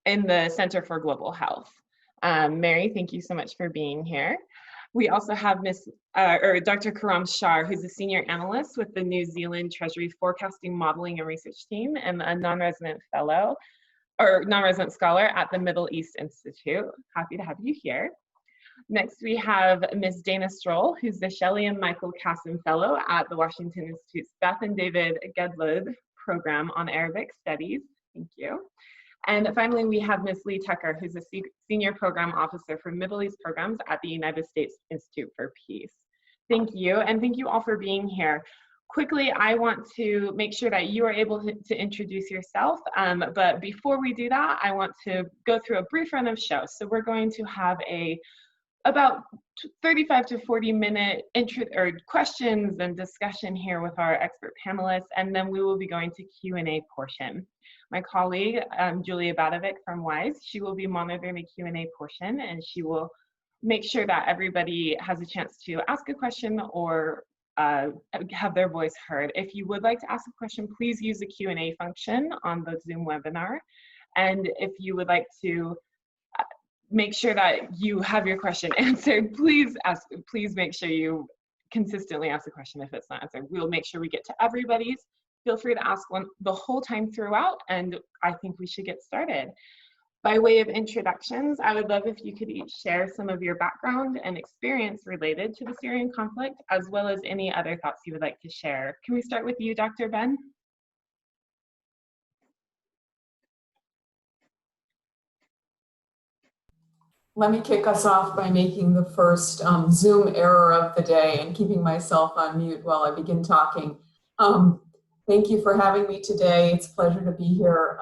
in the Center for Global Health. Mary, thank you so much for being here. We also have Dr. Karam Shah, who's a senior analyst with the New Zealand Treasury Forecasting Modeling and Research Team and a non-resident fellow, or non-resident scholar at the Middle East Institute. Happy to have you here. Next, we have Ms. Dana Stroll, who's the Shelley and Michael Kassim Fellow at the Washington Institute's Beth and David Gedlud Program on Arabic Studies. Thank you. And finally, we have Ms. Lee Tucker, who's a Senior Program Officer for Middle East Programs at the United States Institute for Peace. Thank you, and thank you all for being here. Quickly, I want to make sure that you are able to introduce yourself, but before we do that, I want to go through a brief run of show. So we're going to have about 35 to 40 minute questions and discussion here with our expert panelists, and then we will be going to Q&A portion. My colleague, Julia Badovic from WIIS, she will be monitoring the Q&A portion, and she will make sure that everybody has a chance to ask a question or have their voice heard. If you would like to ask a question, please use the Q&A function on the Zoom webinar. And if you would like to make sure that you have your question answered, please make sure you consistently ask the question if it's not answered. We'll make sure we get to everybody's. Feel free to ask one the whole time throughout, and I think we should get started. By way of introductions, I would love if you could each share some of your background and experience related to the Syrian conflict, as well as any other thoughts you would like to share. Can we start with you, Dr. Ben? Let me kick us off by making the first Zoom error of the day and keeping myself on mute while I begin talking. Thank you for having me today. It's a pleasure to be here.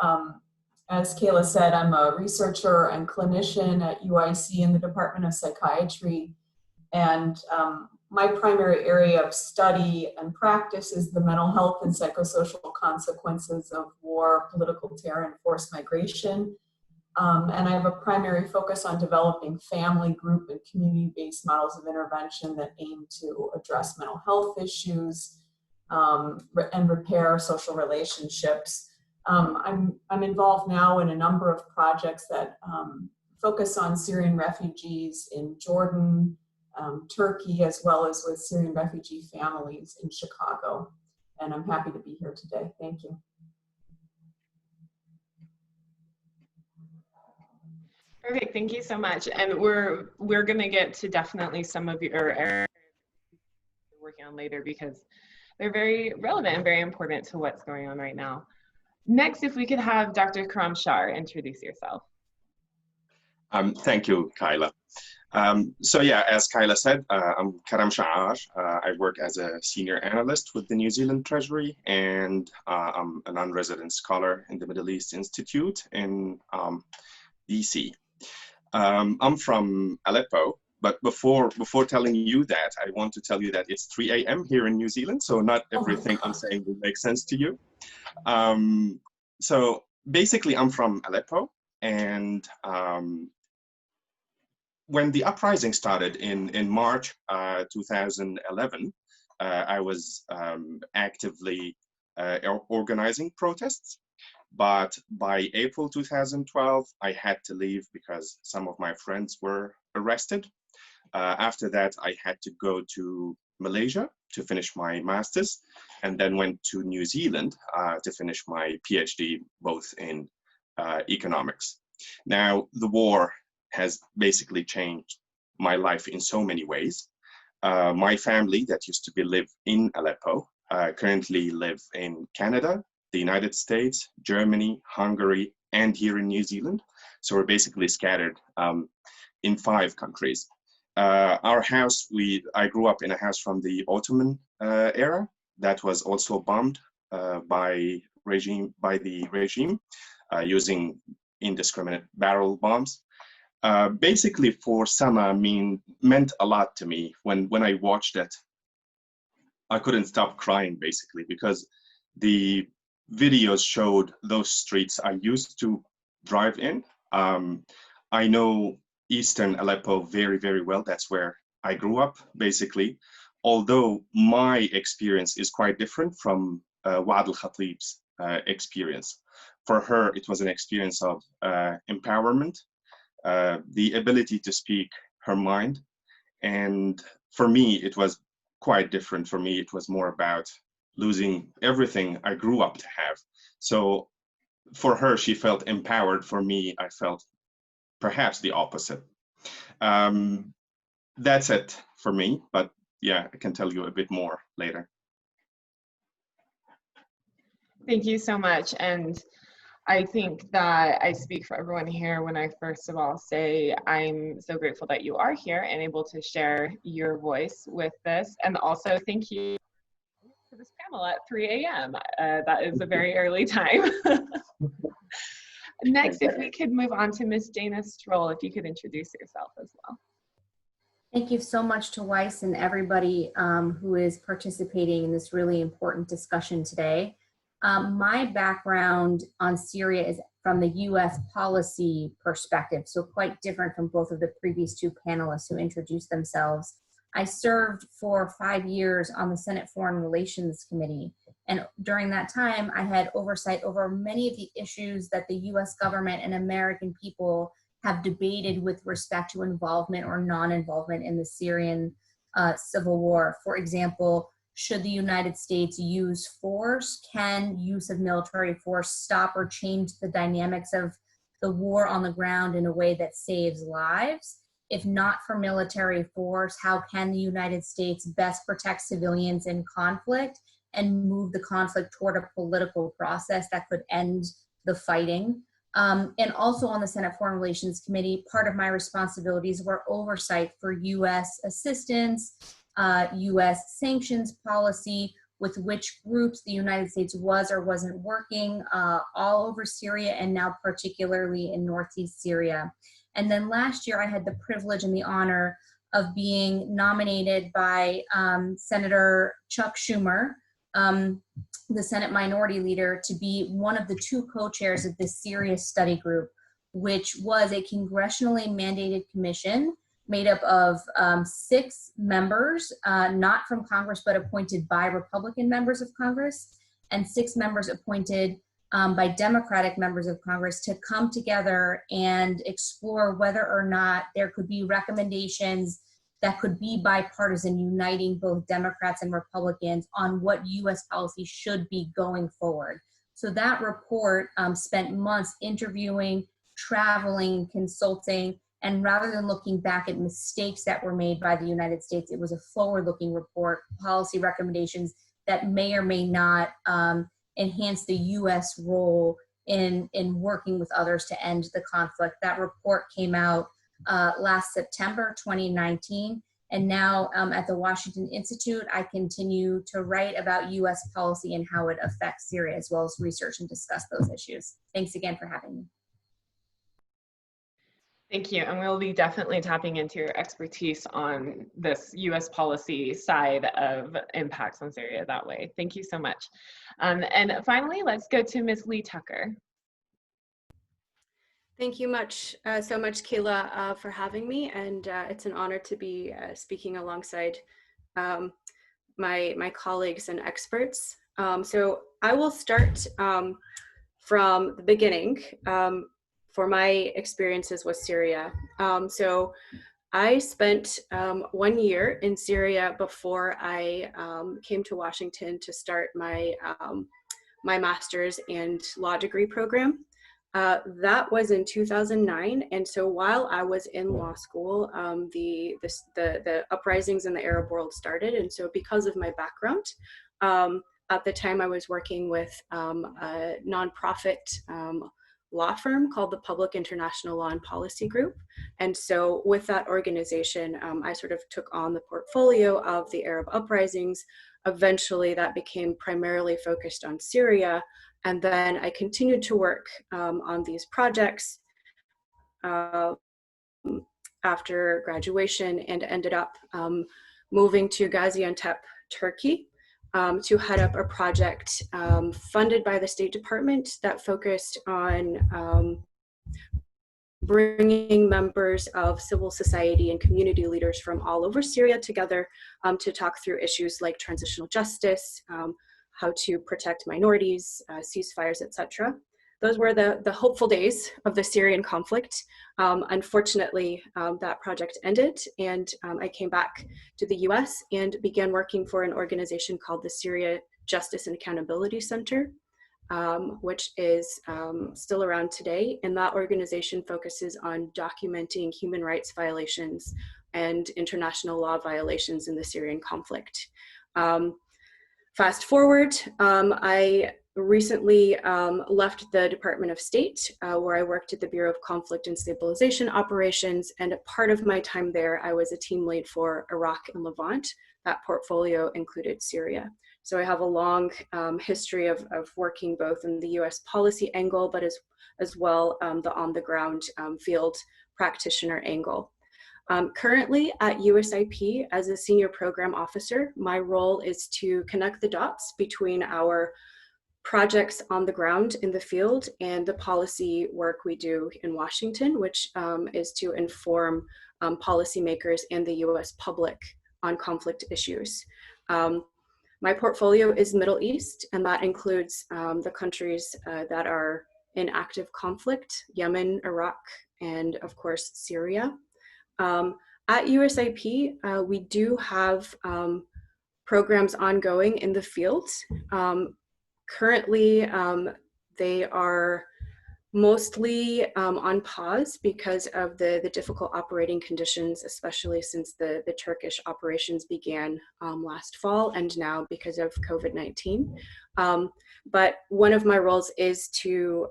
As Kayla said, I'm a researcher and clinician at UIC in the Department of Psychiatry. And my primary area of study and practice is the mental health and psychosocial consequences of war, political terror, and forced migration. And I have a primary focus on developing family, group, and community-based models of intervention that aim to address mental health issues and repair social relationships. I'm involved now in a number of projects that focus on Syrian refugees in Jordan, Turkey, as well as with Syrian refugee families in Chicago. And I'm happy to be here today. Thank you. Perfect, thank you so much. And we're going to get to definitely some of your areas you're working on later, because they're very relevant and very important to what's going on right now. Next, if we could have Dr. Karam Shah introduce yourself. Thank you, Kyla. So yeah, as Kyla said, I'm Karam Shah. I work as a senior analyst with the New Zealand Treasury, and I'm a non-resident scholar in the Middle East Institute in DC. I'm from Aleppo, but before telling you that, I want to tell you that it's 3 a.m. here in New Zealand, so not everything I'm saying will make sense to you. So basically, I'm from Aleppo, and when the uprising started in March 2011, I was actively organizing protests. But by April 2012, I had to leave because some of my friends were arrested. After that, I had to go to Malaysia to finish my master's, and then went to New Zealand to finish my PhD, both in economics. Now, the war has basically changed my life in so many ways. My family that used to live in Aleppo currently live in Canada, the United States, Germany, Hungary, and here in New Zealand. So we're basically scattered in 5 countries. Our house, I grew up in a house from the Ottoman era that was also bombed by the regime using indiscriminate barrel bombs. Basically, for Sama meant a lot to me. When I watched it, I couldn't stop crying, basically, because the videos showed those streets I used to drive in. I know Eastern Aleppo very, very well. That's where I grew up, basically. Although my experience is quite different from Waad al-Kateab's experience. For her, it was an experience of empowerment, the ability to speak her mind. And for me, it was quite different. For me, it was more about losing everything I grew up to have. So for her, she felt empowered. For me, I felt perhaps the opposite. That's it for me, but yeah, I can tell you a bit more later. Thank you so much. And I think that I speak for everyone here when I first of all say I'm so grateful that you are here and able to share your voice with this. And also thank you for this panel at 3 a.m. That is a very early time. Next, if we could move on to Ms. Dana Stroll, if you could introduce yourself as well. Thank you so much to WIIS and everybody who is participating in this really important discussion today. My background on Syria is from the U.S. policy perspective, so quite different from both of the previous two panelists who introduced themselves. I served for 5 years on the Senate Foreign Relations Committee, and during that time, I had oversight over many of the issues that the U.S. government and American people have debated with respect to involvement or non-involvement in the Syrian civil war. For example, should the United States use force? Can use of military force stop or change the dynamics of the war on the ground in a way that saves lives? If not for military force, how can the United States best protect civilians in conflict and move the conflict toward a political process that could end the fighting? And also on the Senate Foreign Relations Committee, part of my responsibilities were oversight for U.S. assistance, U.S. sanctions policy, with which groups the United States was or wasn't working all over Syria, and now particularly in Northeast Syria. And then last year, I had the privilege and the honor of being nominated by Senator Chuck Schumer, the Senate Minority Leader, to be one of the 2 co-chairs of this Syria study group, which was a congressionally mandated commission made up of 6 members, not from Congress, but appointed by Republican members of Congress, and 6 members appointed by Democratic members of Congress to come together and explore whether or not there could be recommendations that could be bipartisan, uniting both Democrats and Republicans on what U.S. policy should be going forward. So that report spent months interviewing, traveling, consulting, and rather than looking back at mistakes that were made by the United States, it was a forward-looking report, policy recommendations that may or may not enhance the U.S. role in working with others to end the conflict. That report came out last September 2019, and now at the Washington Institute, I continue to write about U.S. policy and how it affects Syria, as well as research and discuss those issues. Thanks again for having me. Thank you, and we'll be definitely tapping into your expertise on this U.S. policy side of impacts on Syria that way. Thank you so much. And finally, let's go to Ms. Lee Tucker. Thank you so much, Kayla, for having me, and it's an honor to be speaking alongside my colleagues and experts. So I will start from the beginning for my experiences with Syria. So I spent 1 year in Syria before I came to Washington to start my my master's and law degree program. That was in 2009, and so while I was in law school, the uprisings in the Arab world started, and so because of my background, at the time I was working with a nonprofit law firm called the Public International Law and Policy Group, and so with that organization, I sort of took on the portfolio of the Arab uprisings. Eventually, that became primarily focused on Syria. And then I continued to work on these projects after graduation and ended up moving to Gaziantep, Turkey, to head up a project funded by the State Department that focused on bringing members of civil society and community leaders from all over Syria together to talk through issues like transitional justice, how to protect minorities, ceasefires, etc. those were the hopeful days of the Syrian conflict. Unfortunately, that project ended, and I came back to the US and began working for an organization called the Syria Justice and Accountability Center, which is still around today. And that organization focuses on documenting human rights violations and international law violations in the Syrian conflict. Fast forward, I recently left the Department of State, where I worked at the Bureau of Conflict and Stabilization Operations, and a part of my time there, I was a team lead for Iraq and Levant. That portfolio included Syria. So I have a long history of working both in the US policy angle, but as well the on-the-ground field practitioner angle. Currently at USIP, as a senior program officer, my role is to connect the dots between our projects on the ground in the field and the policy work we do in Washington, which is to inform policymakers and the US public on conflict issues. My portfolio is Middle East, and that includes the countries that are in active conflict: Yemen, Iraq, and of course, Syria. At USIP, we do have programs ongoing in the field. Currently, they are mostly on pause because of the difficult operating conditions, especially since the Turkish operations began last fall, and now because of COVID-19. But one of my roles is to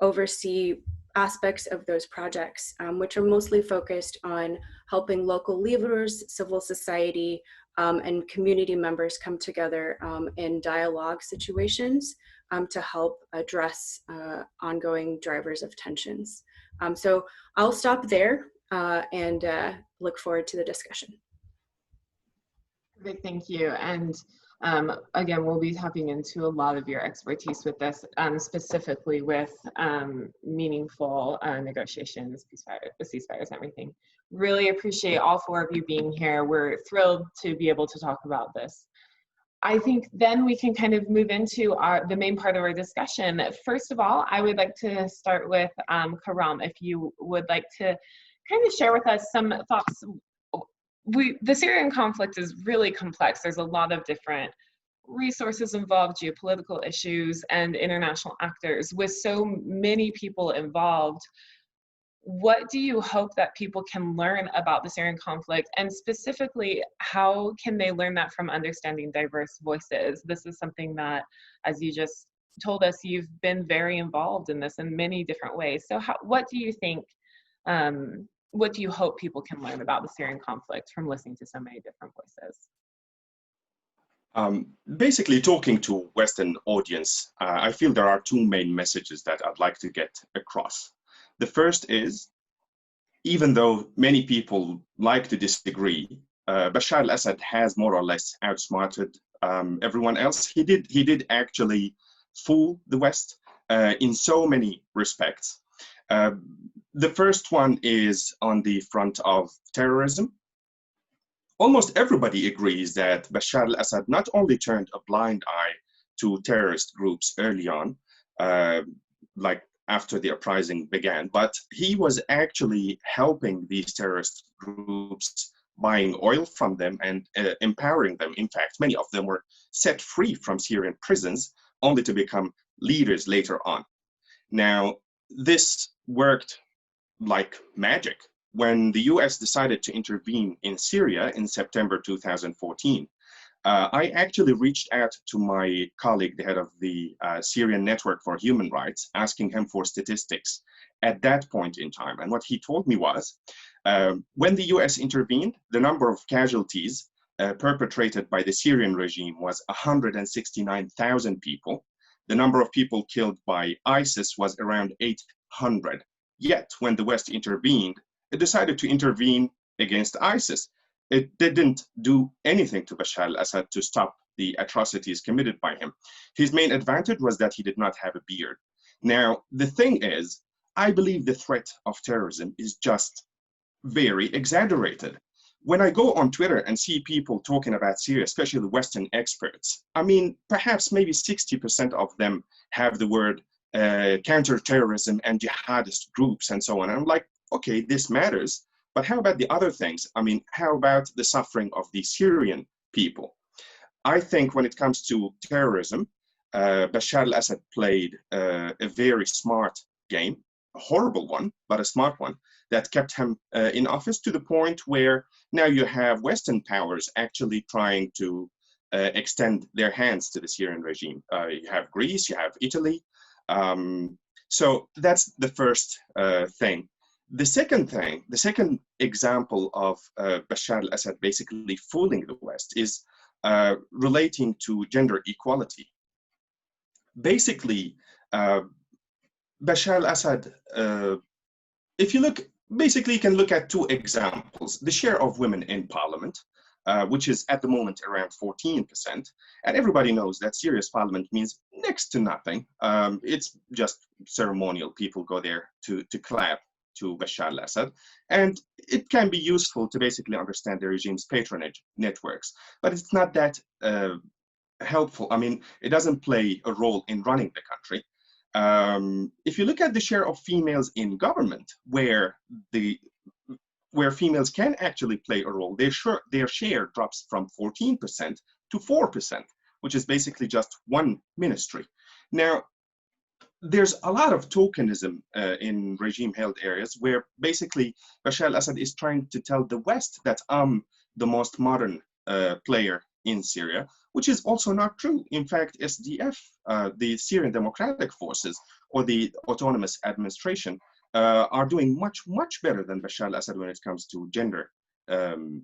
oversee aspects of those projects, which are mostly focused on helping local leaders, civil society, and community members come together in dialogue situations to help address ongoing drivers of tensions. So I'll stop there and look forward to the discussion. Perfect, thank you. And again, we'll be tapping into a lot of your expertise with this, specifically with meaningful negotiations, ceasefires, and everything. Really appreciate all four of you being here. We're thrilled to be able to talk about this. I think then we can kind of move into the main part of our discussion. First of all, I would like to start with Karam, if you would like to kind of share with us some thoughts. The Syrian conflict is really complex. There's a lot of different resources involved, geopolitical issues, and international actors. With so many people involved, what do you hope that people can learn about the Syrian conflict? And specifically, how can they learn that from understanding diverse voices? This is something that, as you just told us, you've been very involved in this in many different ways. So what do you think, what do you hope people can learn about the Syrian conflict from listening to so many different voices? Basically, talking to Western audience, I feel there are two main messages that I'd like to get across. The first is, even though many people like to disagree, Bashar al-Assad has more or less outsmarted everyone else. He did actually fool the West in so many respects. The first one is on the front of terrorism. Almost everybody agrees that Bashar al-Assad not only turned a blind eye to terrorist groups early on, like after the uprising began, but he was actually helping these terrorist groups, buying oil from them and empowering them. In fact, many of them were set free from Syrian prisons only to become leaders later on. Now, this worked like magic. When the US decided to intervene in Syria in September 2014, I actually reached out to my colleague, the head of the Syrian Network for Human Rights, asking him for statistics at that point in time. And what he told me was, when the US intervened, the number of casualties perpetrated by the Syrian regime was 169,000 people. The number of people killed by ISIS was around 800. Yet, when the West intervened, it decided to intervene against ISIS. It didn't do anything to Bashar al-Assad to stop the atrocities committed by him. His main advantage was that he did not have a beard. Now, the thing is, I believe the threat of terrorism is just very exaggerated. when I go on Twitter and see people talking about Syria, especially the Western experts, I mean, perhaps maybe 60% of them have the word counterterrorism and jihadist groups and so on. And I'm like, okay, this matters, but how about the other things? I mean, how about the suffering of the Syrian people? I think when it comes to terrorism, Bashar al-Assad played a very smart game, a horrible one, but a smart one, that kept him in office to the point where now you have Western powers actually trying to extend their hands to the Syrian regime. You have Greece, you have Italy. So that's the first thing. The second thing, the second example of Bashar al-Assad basically fooling the West is relating to gender equality. Basically, Bashar al-Assad, if you look, basically you can look at two examples. The share of women in parliament, which is at the moment around 14%. And everybody knows that Syria's parliament means next to nothing. It's just ceremonial. People go there to clap to Bashar al-Assad. And it can be useful to basically understand the regime's patronage networks. But it's not that helpful. I mean, it doesn't play a role in running the country. If you look at the share of females in government, where females can actually play a role, their share drops from 14% to 4%, which is basically just one ministry. Now, there's a lot of tokenism in regime-held areas where basically Bashar al-Assad is trying to tell the West that I'm the most modern player in Syria, which is also not true. In fact, SDF, the Syrian Democratic Forces, or the autonomous administration, are doing much, much better than Bashar al-Assad when it comes to gender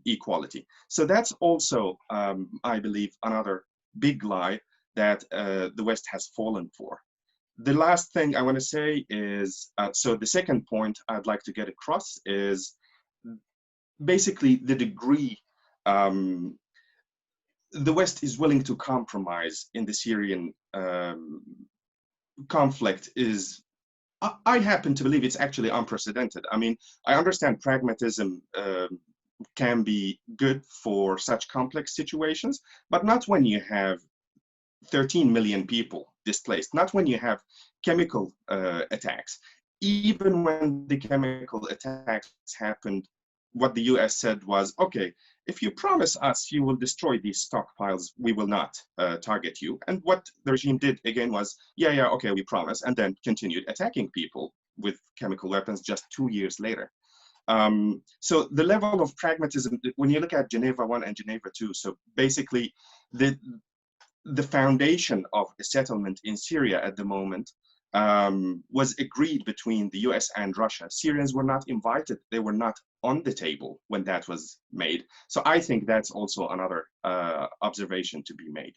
equality. So that's also, I believe, another big lie that the West has fallen for. The last thing I want to say is, so the second point I'd like to get across is basically the degree the West is willing to compromise in the Syrian conflict is, I happen to believe it's actually unprecedented. I mean, I understand pragmatism can be good for such complex situations, but not when you have 13 million people displaced, not when you have chemical attacks. Even when the chemical attacks happened, what the US said was, okay, if you promise us you will destroy these stockpiles, we will not target you. And what the regime did again was, yeah, okay, we promise, and then continued attacking people with chemical weapons just 2 years later. So the level of pragmatism, when you look at Geneva 1 and Geneva 2, so basically the foundation of a settlement in Syria at the moment was agreed between the US and Russia. Syrians were not invited. They were not on the table when that was made. So I think that's also another observation to be made.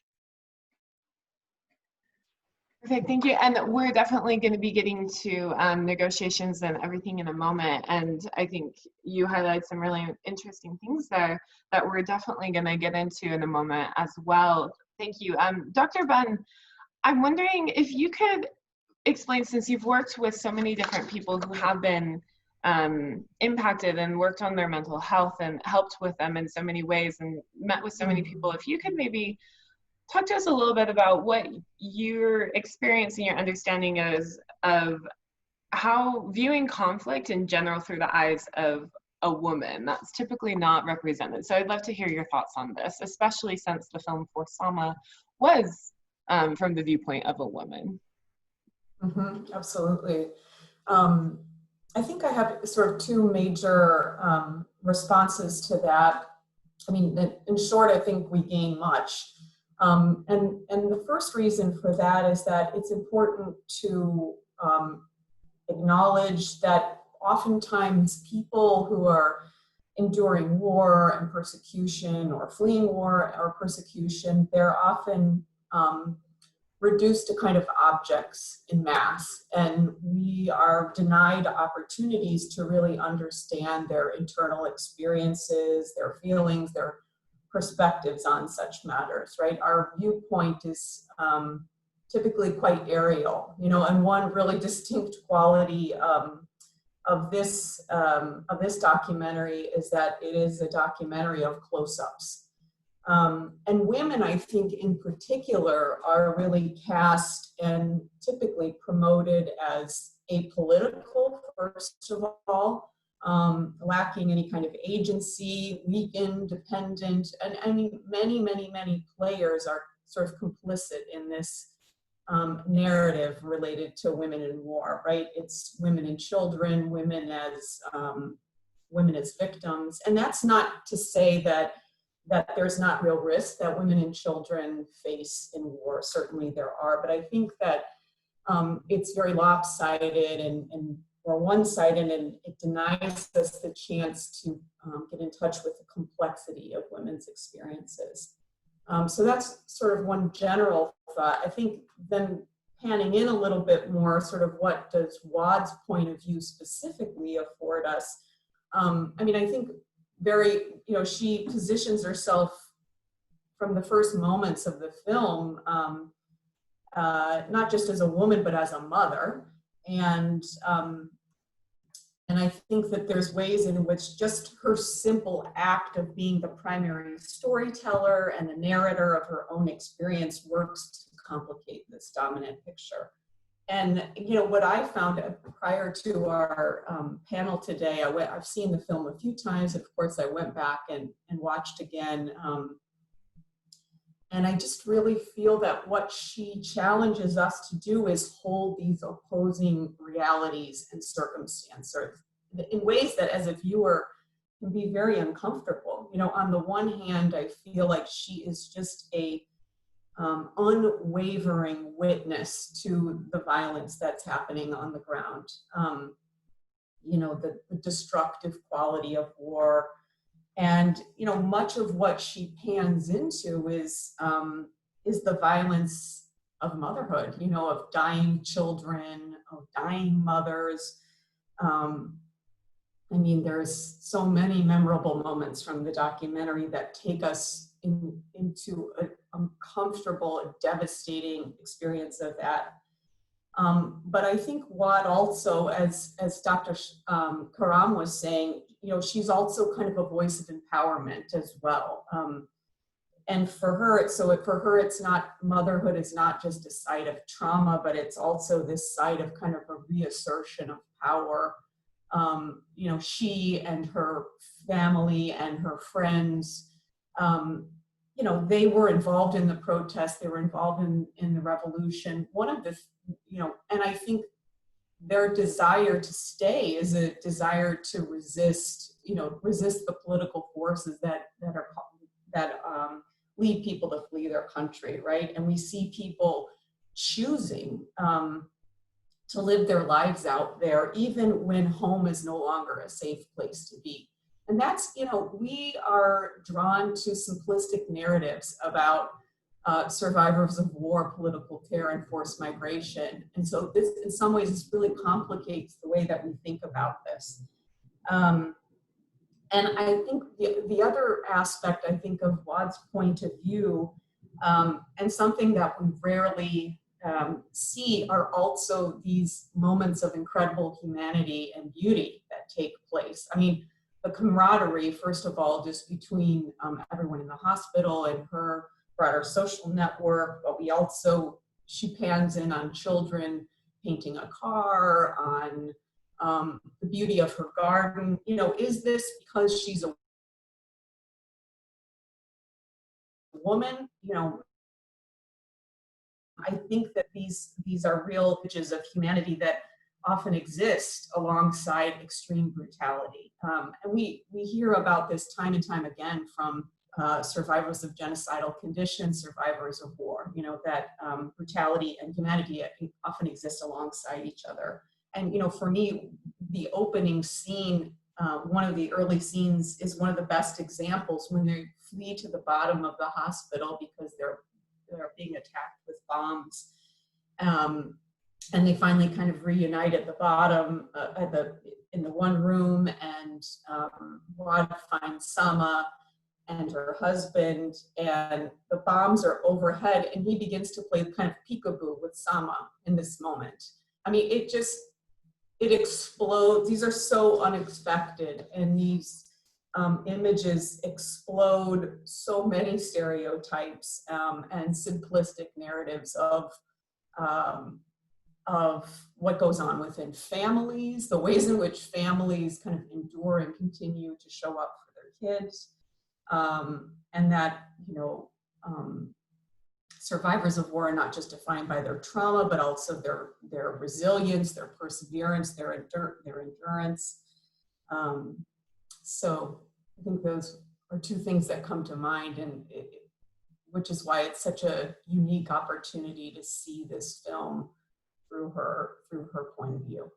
Perfect, thank you. And we're definitely going to be getting to negotiations and everything in a moment. And I think you highlight some really interesting things there that we're definitely going to get into in a moment as well. Thank you. Dr. Bunn, I'm wondering if you could explain, since you've worked with so many different people who have been impacted and worked on their mental health and helped with them in so many ways and met with so many people, if you could maybe talk to us a little bit about what your experience and your understanding is of how viewing conflict in general through the eyes of a woman that's typically not represented. So I'd love to hear your thoughts on this, especially since the film For Sama was from the viewpoint of a woman. Absolutely. I think I have sort of two major responses to that. I mean, in short, I think we gain much. And the first reason for that is that it's important to acknowledge that oftentimes people who are enduring war and persecution or fleeing war or persecution, they're often reduced to kind of objects in mass, and we are denied opportunities to really understand their internal experiences, their feelings, their perspectives on such matters, right? Our viewpoint is typically quite aerial, you know, and one really distinct quality of this documentary is that it is a documentary of close-ups. And women, I think, in particular, are really cast and typically promoted as apolitical, first of all, lacking any kind of agency, weakened, dependent, and I mean, many players are sort of complicit in this narrative related to women in war, right? It's women and children, women as victims, and that's not to say that there's not real risk that women and children face in war. Certainly there are, but I think that it's very lopsided and or one-sided, and it denies us the chance to get in touch with the complexity of women's experiences. So that's sort of one general thought. I think then panning in a little bit more, sort of what does Waad's point of view specifically afford us? I mean, I think she positions herself from the first moments of the film, not just as a woman, but as a mother. And I think that there's ways in which just her simple act of being the primary storyteller and the narrator of her own experience works to complicate this dominant picture. And what I found prior to our panel today, I've seen the film a few times. Of course, I went back and watched again. And I just really feel that what she challenges us to do is hold these opposing realities and circumstances in ways that as a viewer can be very uncomfortable. On the one hand, I feel like she is just a unwavering witness to the violence that's happening on the ground. The destructive quality of war. And much of what she pans into is the violence of motherhood, of dying children, of dying mothers. I mean, there's so many memorable moments from the documentary that take us into an uncomfortable, devastating experience of that. But I think Waad also, as Dr. Karam was saying, she's also kind of a voice of empowerment as well. And for her, it's not, motherhood is not just a site of trauma, but it's also this site of kind of a reassertion of power. She and her family and her friends, they were involved in the protest, they were involved in the revolution. One of the, and I think their desire to stay is a desire to resist the political forces that lead people to flee their country, right? And we see people choosing to live their lives out there, even when home is no longer a safe place to be. And that's, we are drawn to simplistic narratives about survivors of war, political terror, and forced migration. And so this, in some ways, this really complicates the way that we think about this. And I think the other aspect, I think, of Waad's point of view, and something that we rarely see, are also these moments of incredible humanity and beauty that take place. I mean, the camaraderie, first of all, just between everyone in the hospital and her broader social network, but she pans in on children painting a car, on the beauty of her garden. Is this because she's a woman? I think that these are real images of humanity that often exist alongside extreme brutality. And we hear about this time and time again from survivors of genocidal conditions, survivors of war, that brutality and humanity often exist alongside each other. And, for me, the opening scene, one of the early scenes, is one of the best examples when they flee to the bottom of the hospital because they're being attacked with bombs. And they finally kind of reunite at the bottom, in the one room, and Waad finds Sama and her husband, and the bombs are overhead, and he begins to play kind of peekaboo with Sama in this moment. I mean, it explodes. These are so unexpected, and these images explode so many stereotypes and simplistic narratives of what goes on within families, the ways in which families kind of endure and continue to show up for their kids, and that, you know, survivors of war are not just defined by their trauma, but also their resilience, their perseverance, their endurance. So I think those are two things that come to mind, and which is why it's such a unique opportunity to see this film through her point of view.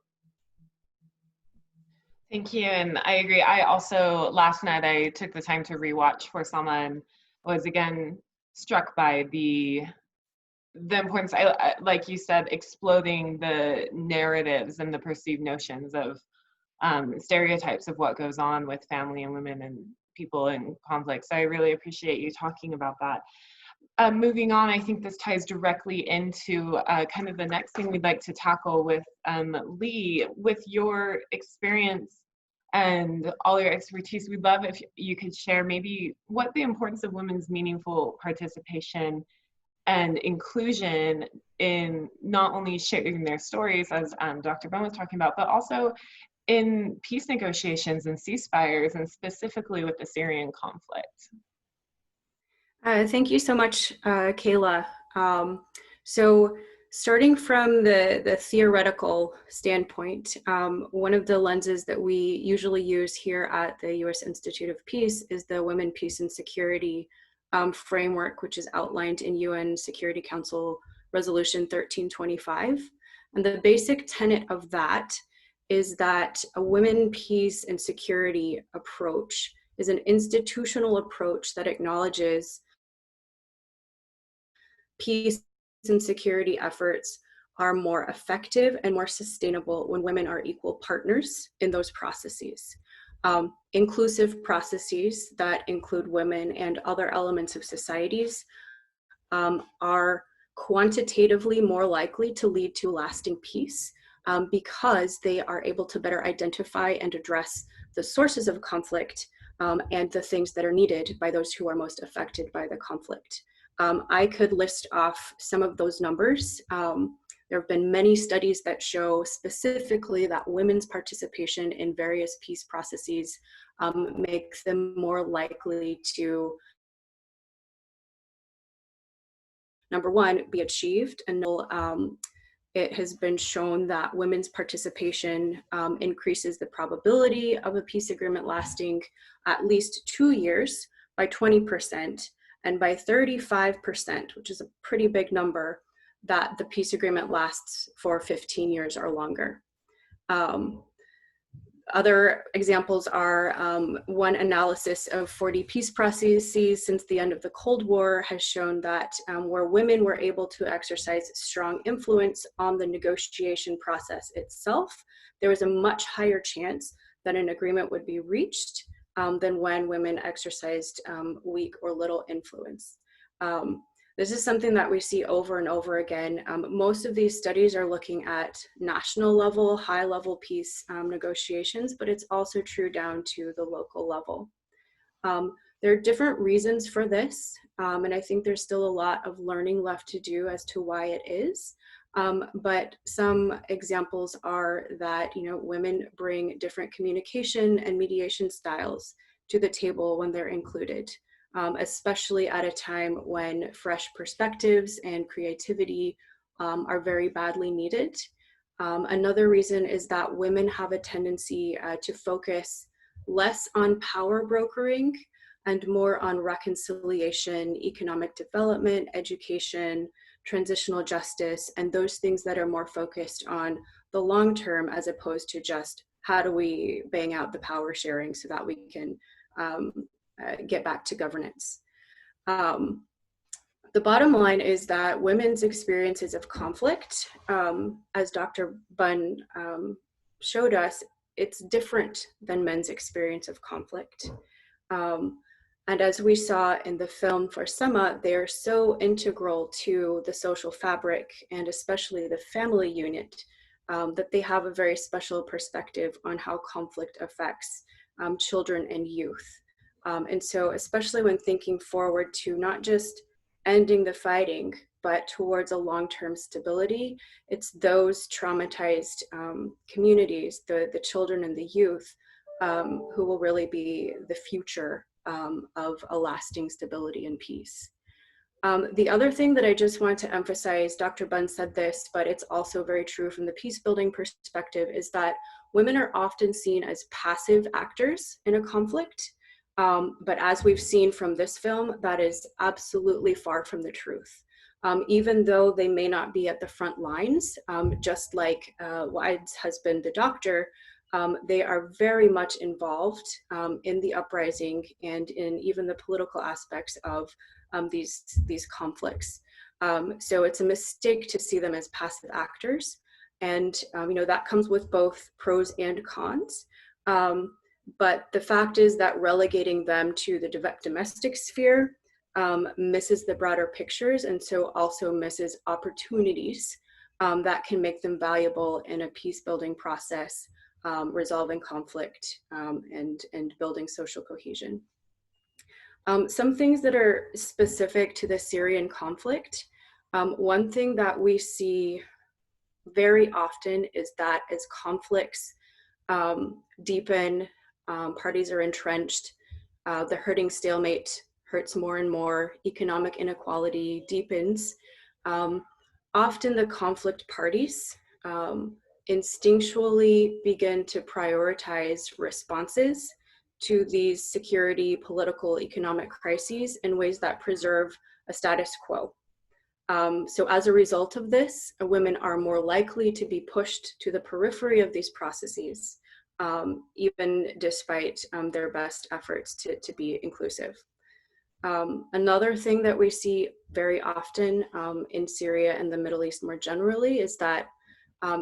Thank you, and I agree. I also, last night, I took the time to rewatch For Selma and was again struck by the importance, like you said, exploding the narratives and the perceived notions of stereotypes of what goes on with family and women and people in conflict. So I really appreciate you talking about that. Moving on, I think this ties directly into kind of the next thing we'd like to tackle with Lee. With your experience and all your expertise, we'd love if you could share maybe what the importance of women's meaningful participation and inclusion in not only sharing their stories, as Dr. Bunn was talking about, but also in peace negotiations and ceasefires, and specifically with the Syrian conflict. Thank you so much, Kayla. So starting from the theoretical standpoint, one of the lenses that we usually use here at the U.S. Institute of Peace is the Women, Peace, and Security framework, which is outlined in UN Security Council Resolution 1325. And the basic tenet of that is that a women, peace, and security approach is an institutional approach that acknowledges peace and security efforts are more effective and more sustainable when women are equal partners in those processes. Inclusive processes that include women and other elements of societies are quantitatively more likely to lead to lasting peace because they are able to better identify and address the sources of conflict and the things that are needed by those who are most affected by the conflict. I could list off some of those numbers. There have been many studies that show specifically that women's participation in various peace processes makes them more likely to, number one, be achieved. And it has been shown that women's participation increases the probability of a peace agreement lasting at least 2 years by 20%, and by 35%, which is a pretty big number, that the peace agreement lasts for 15 years or longer. Other examples are one analysis of 40 peace processes since the end of the Cold War has shown that where women were able to exercise strong influence on the negotiation process itself, there was a much higher chance that an agreement would be reached than when women exercised weak or little influence. This is something that we see over and over again. Most of these studies are looking at national level, high level peace negotiations, but it's also true down to the local level. There are different reasons for this, and I think there's still a lot of learning left to do as to why it is. But some examples are that, you know, women bring different communication and mediation styles to the table when they're included. Especially at a time when fresh perspectives and creativity are very badly needed. Another reason is that women have a tendency to focus less on power brokering and more on reconciliation, economic development, education, transitional justice, and those things that are more focused on the long term as opposed to just how do we bang out the power sharing so that we can get back to governance. The bottom line is that women's experiences of conflict, as Dr. Bunn showed us, it's different than men's experience of conflict. And as we saw in the film For Selma, they are so integral to the social fabric and especially the family unit that they have a very special perspective on how conflict affects children and youth. And so especially when thinking forward to not just ending the fighting, but towards a long-term stability, it's those traumatized communities, the children and the youth, who will really be the future of a lasting stability and peace. The other thing that I just want to emphasize, Dr. Bunn said this, but it's also very true from the peace building perspective, is that women are often seen as passive actors in a conflict. But as we've seen from this film, that is absolutely far from the truth. Even though they may not be at the front lines, just like Waad's husband, the doctor, they are very much involved in the uprising and in even the political aspects of these conflicts. So it's a mistake to see them as passive actors. And you know, that comes with both pros and cons. But the fact is that relegating them to the domestic sphere misses the broader pictures, and so also misses opportunities that can make them valuable in a peace building process, resolving conflict and building social cohesion. Some things that are specific to the Syrian conflict. One thing that we see very often is that as conflicts deepen, parties are entrenched, the hurting stalemate hurts more and more, economic inequality deepens. Often the conflict parties instinctually begin to prioritize responses to these security, political, economic crises in ways that preserve a status quo. So as a result of this, women are more likely to be pushed to the periphery of these processes, even despite their best efforts to be inclusive. Another thing that we see very often in Syria and the Middle East more generally is that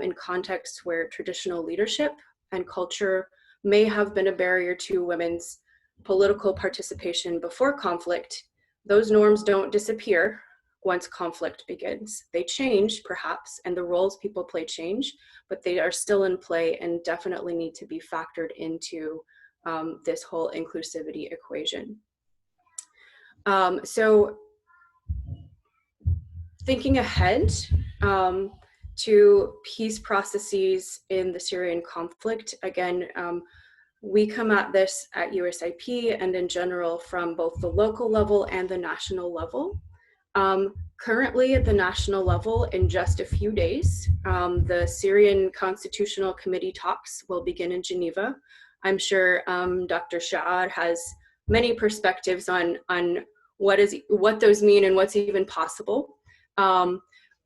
in contexts where traditional leadership and culture may have been a barrier to women's political participation before conflict, those norms don't disappear once conflict begins. They change, perhaps, and the roles people play change, but they are still in play and definitely need to be factored into this whole inclusivity equation. So thinking ahead to peace processes in the Syrian conflict, again, we come at this at USIP and in general from both the local level and the national level. Currently at the national level, in just a few days, the Syrian Constitutional Committee talks will begin in Geneva. I'm sure Dr. Sha'ar has many perspectives on what those mean and what's even possible.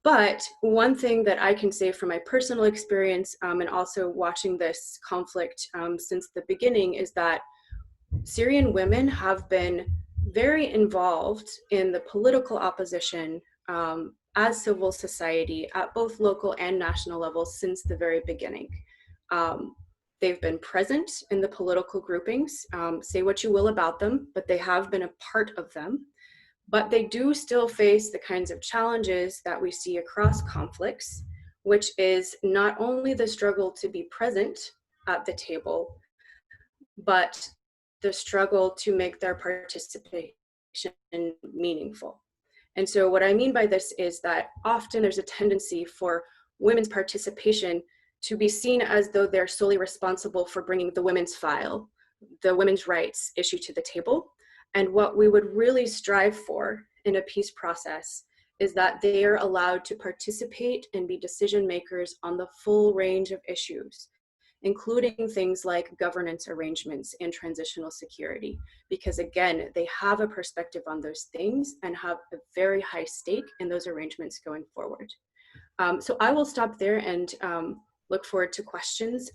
But one thing that I can say from my personal experience and also watching this conflict since the beginning is that Syrian women have been very involved in the political opposition as civil society at both local and national levels since the very beginning. They've been present in the political groupings, say what you will about them, but they have been a part of them. But they do still face the kinds of challenges that we see across conflicts, which is not only the struggle to be present at the table, but the struggle to make their participation meaningful. And so what I mean by this is that often there's a tendency for women's participation to be seen as though they're solely responsible for bringing the women's file, the women's rights issue to the table. And what we would really strive for in a peace process is that they are allowed to participate and be decision makers on the full range of issues, including things like governance arrangements and transitional security, because again, they have a perspective on those things and have a very high stake in those arrangements going forward. So I will stop there and look forward to questions,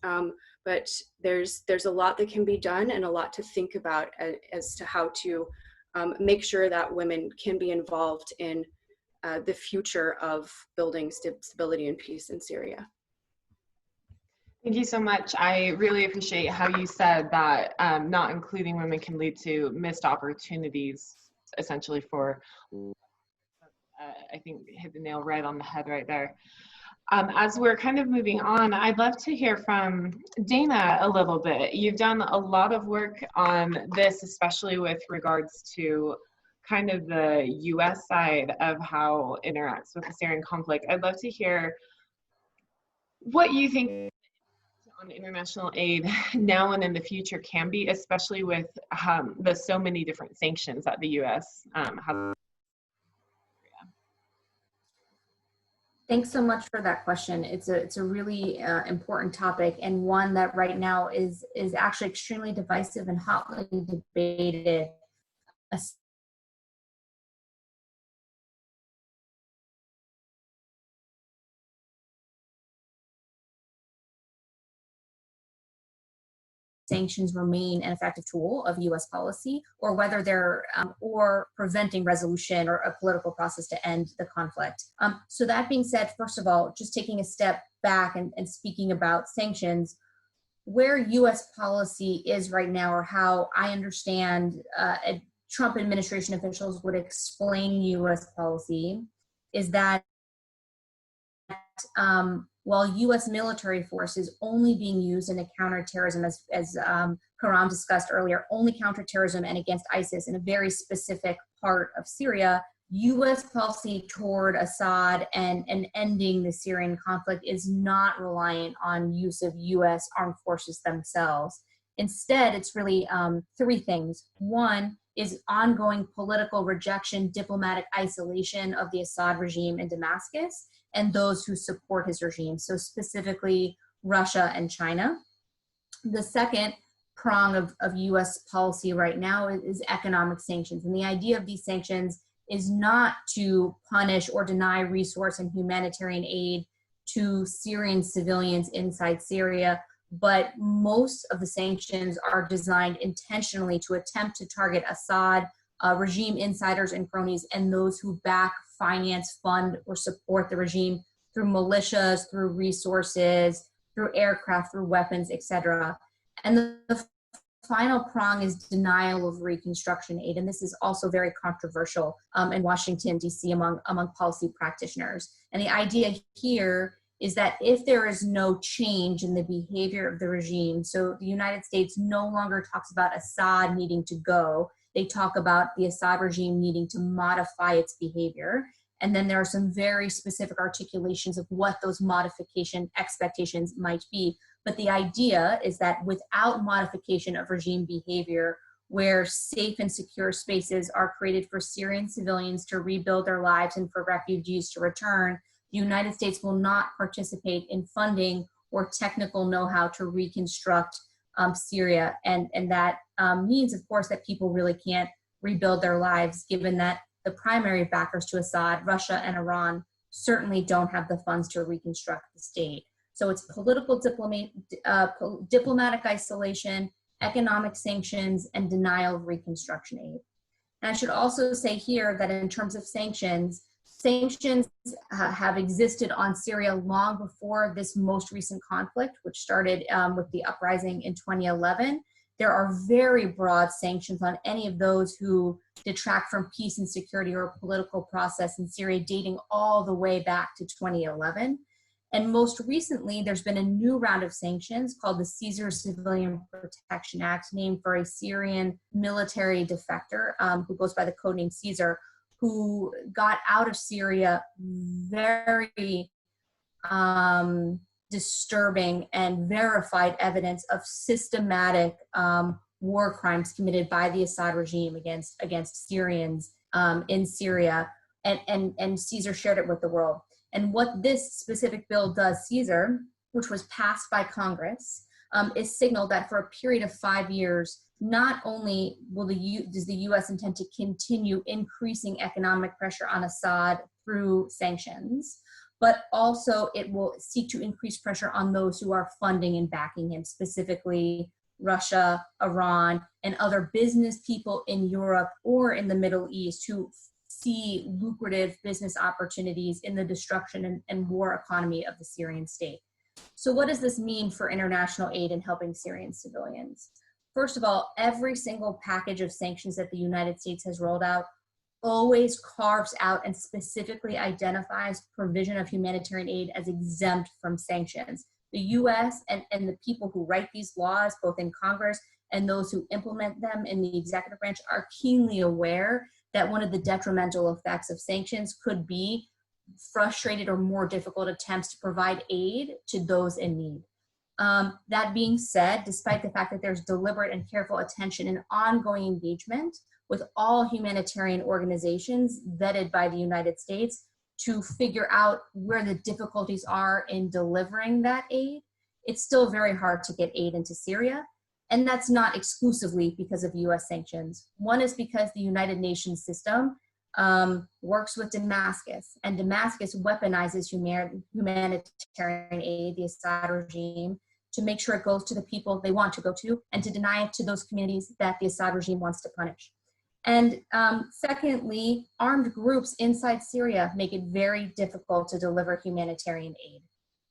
but there's a lot that can be done and a lot to think about as to how to make sure that women can be involved in the future of building stability and peace in Syria. Thank you so much. I really appreciate how you said that not including women can lead to missed opportunities, essentially for, I think hit the nail right on the head right there. As we're kind of moving on, I'd love to hear from Dana a little bit. You've done a lot of work on this, especially with regards to kind of the US side of how it interacts with the Syrian conflict. I'd love to hear what you think on international aid now and in the future can be, especially with the so many different sanctions that the US has. Thanks so much for that question. It's a really important topic, and one that right now is actually extremely divisive and hotly debated. Sanctions remain an effective tool of US policy, or whether they're or preventing resolution or a political process to end the conflict. So that being said, first of all, just taking a step back and speaking about sanctions, where US policy is right now, or how I understand Trump administration officials would explain US policy, is that while U.S. military force is only being used in a counterterrorism, as Karam discussed earlier, only counterterrorism and against ISIS in a very specific part of Syria, U.S. policy toward Assad and ending the Syrian conflict is not reliant on use of U.S. armed forces themselves. Instead, it's really three things. One is ongoing political rejection, diplomatic isolation of the Assad regime in Damascus and those who support his regime, so specifically Russia and China. The second prong of US policy right now is economic sanctions. And the idea of these sanctions is not to punish or deny resource and humanitarian aid to Syrian civilians inside Syria, but most of the sanctions are designed intentionally to attempt to target Assad, regime insiders and cronies, and those who back, finance, fund, or support the regime through militias, through resources, through aircraft, through weapons, etc. And the final prong is denial of reconstruction aid, and this is also very controversial in Washington, D.C. among policy practitioners. And the idea here is that if there is no change in the behavior of the regime, so the United States no longer talks about Assad needing to go, they talk about the Assad regime needing to modify its behavior. And then there are some very specific articulations of what those modification expectations might be. But the idea is that without modification of regime behavior, where safe and secure spaces are created for Syrian civilians to rebuild their lives and for refugees to return, the United States will not participate in funding or technical know-how to reconstruct Syria. And that means, of course, that people really can't rebuild their lives, given that the primary backers to Assad, Russia and Iran, certainly don't have the funds to reconstruct the state. So it's political diplomatic isolation, economic sanctions, and denial of reconstruction aid. And I should also say here that in terms of sanctions have existed on Syria long before this most recent conflict, which started with the uprising in 2011. There are very broad sanctions on any of those who detract from peace and security or political process in Syria, dating all the way back to 2011. And most recently, there's been a new round of sanctions called the Caesar Civilian Protection Act, named for a Syrian military defector who goes by the codename Caesar, who got out of Syria very disturbing and verified evidence of systematic war crimes committed by the Assad regime against Syrians in Syria, and Caesar shared it with the world. And what this specific bill does, Caesar, which was passed by Congress, is signal that for a period of 5 years, not only does the U.S. intend to continue increasing economic pressure on Assad through sanctions, but also it will seek to increase pressure on those who are funding and backing him, specifically Russia, Iran, and other business people in Europe or in the Middle East who see lucrative business opportunities in the destruction and war economy of the Syrian state. So what does this mean for international aid in helping Syrian civilians? First of all, every single package of sanctions that the United States has rolled out always carves out and specifically identifies provision of humanitarian aid as exempt from sanctions. The US and the people who write these laws, both in Congress and those who implement them in the executive branch, are keenly aware that one of the detrimental effects of sanctions could be frustrated or more difficult attempts to provide aid to those in need. That being said, despite the fact that there's deliberate and careful attention and ongoing engagement with all humanitarian organizations vetted by the United States to figure out where the difficulties are in delivering that aid, it's still very hard to get aid into Syria. And that's not exclusively because of US sanctions. One is because the United Nations system works with Damascus, and Damascus weaponizes humanitarian aid, the Assad regime, to make sure it goes to the people they want to go to and to deny it to those communities that the Assad regime wants to punish. And secondly, armed groups inside Syria make it very difficult to deliver humanitarian aid.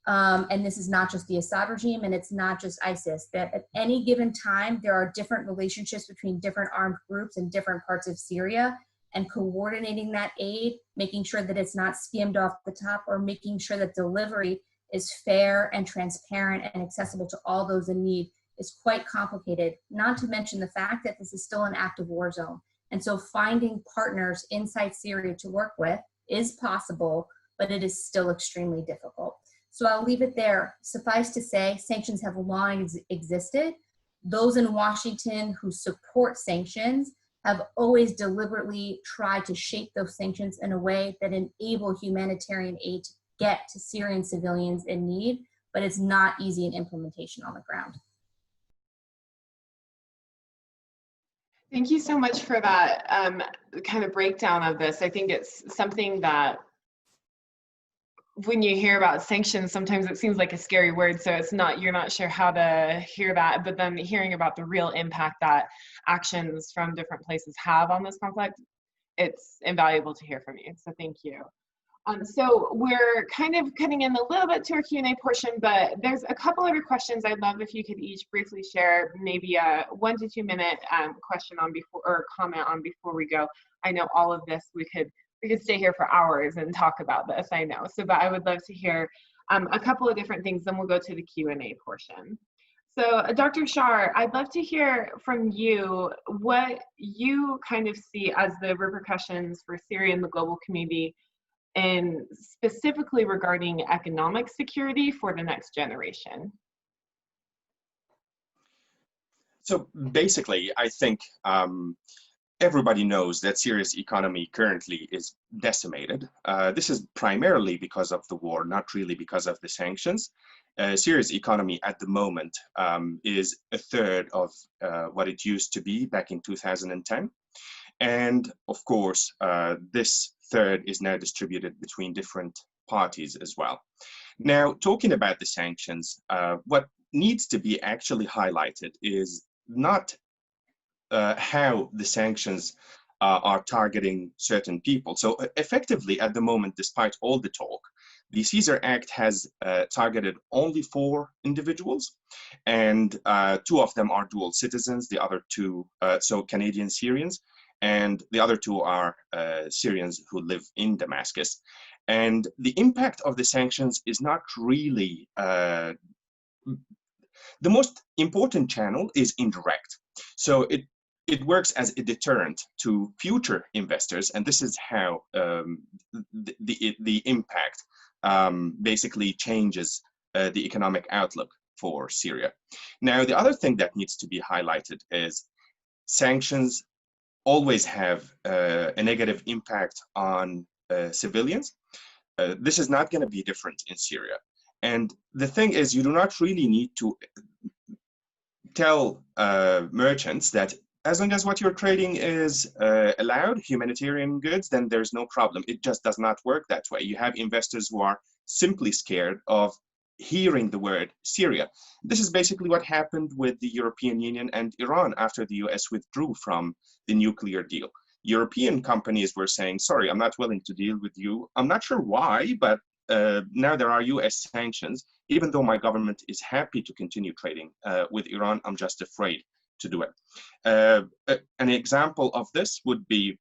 And this is not just the Assad regime, and it's not just ISIS, that at any given time, there are different relationships between different armed groups in different parts of Syria, and coordinating that aid, making sure that it's not skimmed off the top, or making sure that delivery is fair and transparent and accessible to all those in need is quite complicated, not to mention the fact that this is still an active war zone. And so finding partners inside Syria to work with is possible, but it is still extremely difficult. So I'll leave it there. Suffice to say, sanctions have long existed. Those in Washington who support sanctions have always deliberately tried to shape those sanctions in a way that enable humanitarian aid to get to Syrian civilians in need, but it's not easy in implementation on the ground. Thank you so much for that kind of breakdown of this. I think it's something that when you hear about sanctions, sometimes it seems like a scary word, so it's not, you're not sure how to hear that, but then hearing about the real impact that actions from different places have on this conflict, it's invaluable to hear from you, so thank you. So we're kind of cutting in a little bit to our Q&A portion, but there's a couple other questions I'd love if you could each briefly share maybe a 1 to 2 minute question on before, or comment on before we go. I know all of this, we could stay here for hours and talk about this, I know. So, but I would love to hear a couple of different things, then we'll go to the Q&A portion. So Dr. Shar, I'd love to hear from you what you kind of see as the repercussions for Syria and the global community, and specifically regarding economic security for the next generation. So basically, I think everybody knows that Syria's economy currently is decimated. This is primarily because of the war, not really because of the sanctions. Syria's economy at the moment is a third of what it used to be back in 2010. And of course, this third is now distributed between different parties as well. Now, talking about the sanctions, what needs to be actually highlighted is not how the sanctions are targeting certain people. So effectively, at the moment, despite all the talk, the Caesar Act has targeted only 4 individuals, and 2 of them are dual citizens, the other 2, so Canadian Syrians, and the other 2 are Syrians who live in Damascus. And the impact of the sanctions is not really, the most important channel is indirect. So it works as a deterrent to future investors, and this is how the impact basically changes the economic outlook for Syria. Now, the other thing that needs to be highlighted is sanctions always have a negative impact on civilians. This is not going to be different in Syria. And the thing is, you do not really need to tell merchants that as long as what you're trading is allowed, humanitarian goods, then there's no problem. It just does not work that way. You have investors who are simply scared of hearing the word Syria. This is basically what happened with the European Union and Iran after the US withdrew from the nuclear deal. European companies were saying, sorry, I'm not willing to deal with you. I'm not sure why, but now there are US sanctions. Even though my government is happy to continue trading with Iran, I'm just afraid to do it. An example of this would be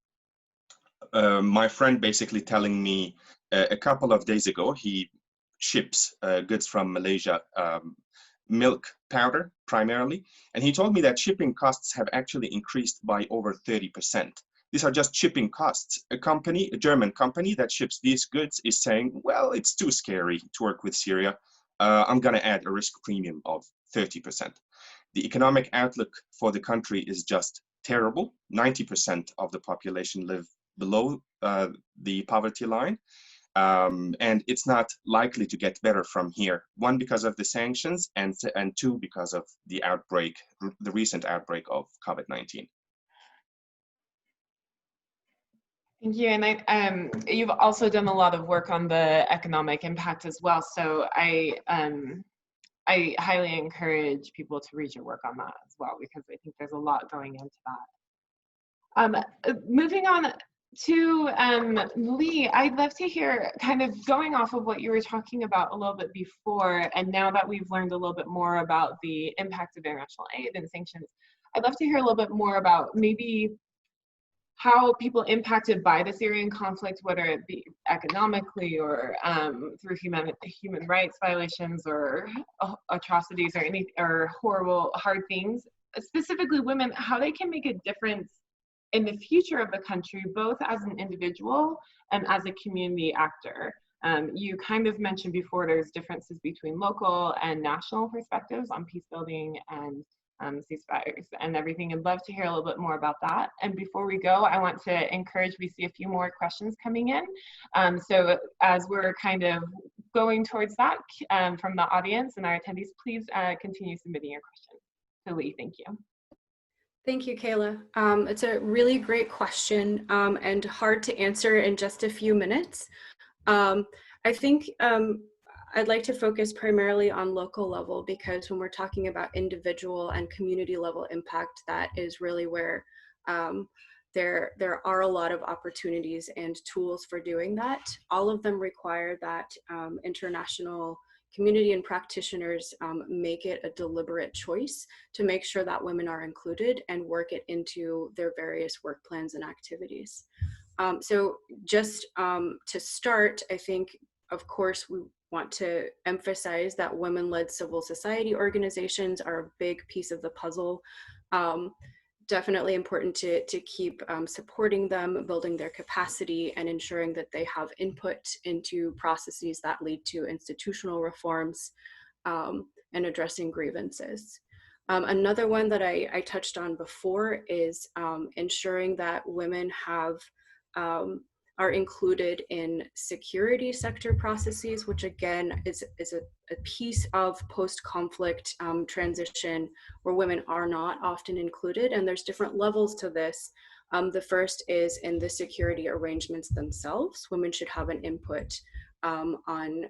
my friend basically telling me a couple of days ago, he ships goods from Malaysia, milk powder primarily, and he told me that shipping costs have actually increased by over 30%. These are just shipping costs. A German company that ships these goods is saying, well, it's too scary to work with Syria. I'm going to add a risk premium of 30%. The economic outlook for the country is just terrible. 90% of the population live below the poverty line. And it's not likely to get better from here. One, because of the sanctions, and two, because of the recent outbreak of COVID-19. Thank you. And you've also done a lot of work on the economic impact as well. So I highly encourage people to read your work on that as well, because I think there's a lot going into that. Moving on to Lee, I'd love to hear, kind of going off of what you were talking about a little bit before, and now that we've learned a little bit more about the impact of international aid and sanctions, I'd love to hear a little bit more about maybe how people impacted by the Syrian conflict, whether it be economically or through human rights violations or atrocities or horrible, hard things, specifically women, how they can make a difference in the future of the country, both as an individual and as a community actor. You kind of mentioned before there's differences between local and national perspectives on peace building and ceasefires and everything. I'd love to hear a little bit more about that. And before we go, I want to encourage, we see a few more questions coming in. So as we're kind of going towards that from the audience and our attendees, please continue submitting your questions. So Lee, thank you. Thank you, Kayla. It's a really great question and hard to answer in just a few minutes. I think I'd like to focus primarily on local level, because when we're talking about individual and community level impact, that is really where there are a lot of opportunities and tools for doing that. All of them require that international community and practitioners make it a deliberate choice to make sure that women are included and work it into their various work plans and activities. So just to start, I think, of course, we want to emphasize that women-led civil society organizations are a big piece of the puzzle. Definitely important to keep supporting them, building their capacity, and ensuring that they have input into processes that lead to institutional reforms and addressing grievances. Another one that I touched on before is ensuring that women are included in security sector processes, which again is a piece of post-conflict transition where women are not often included, and there's different levels to this. The first is in the security arrangements themselves. Women should have an input on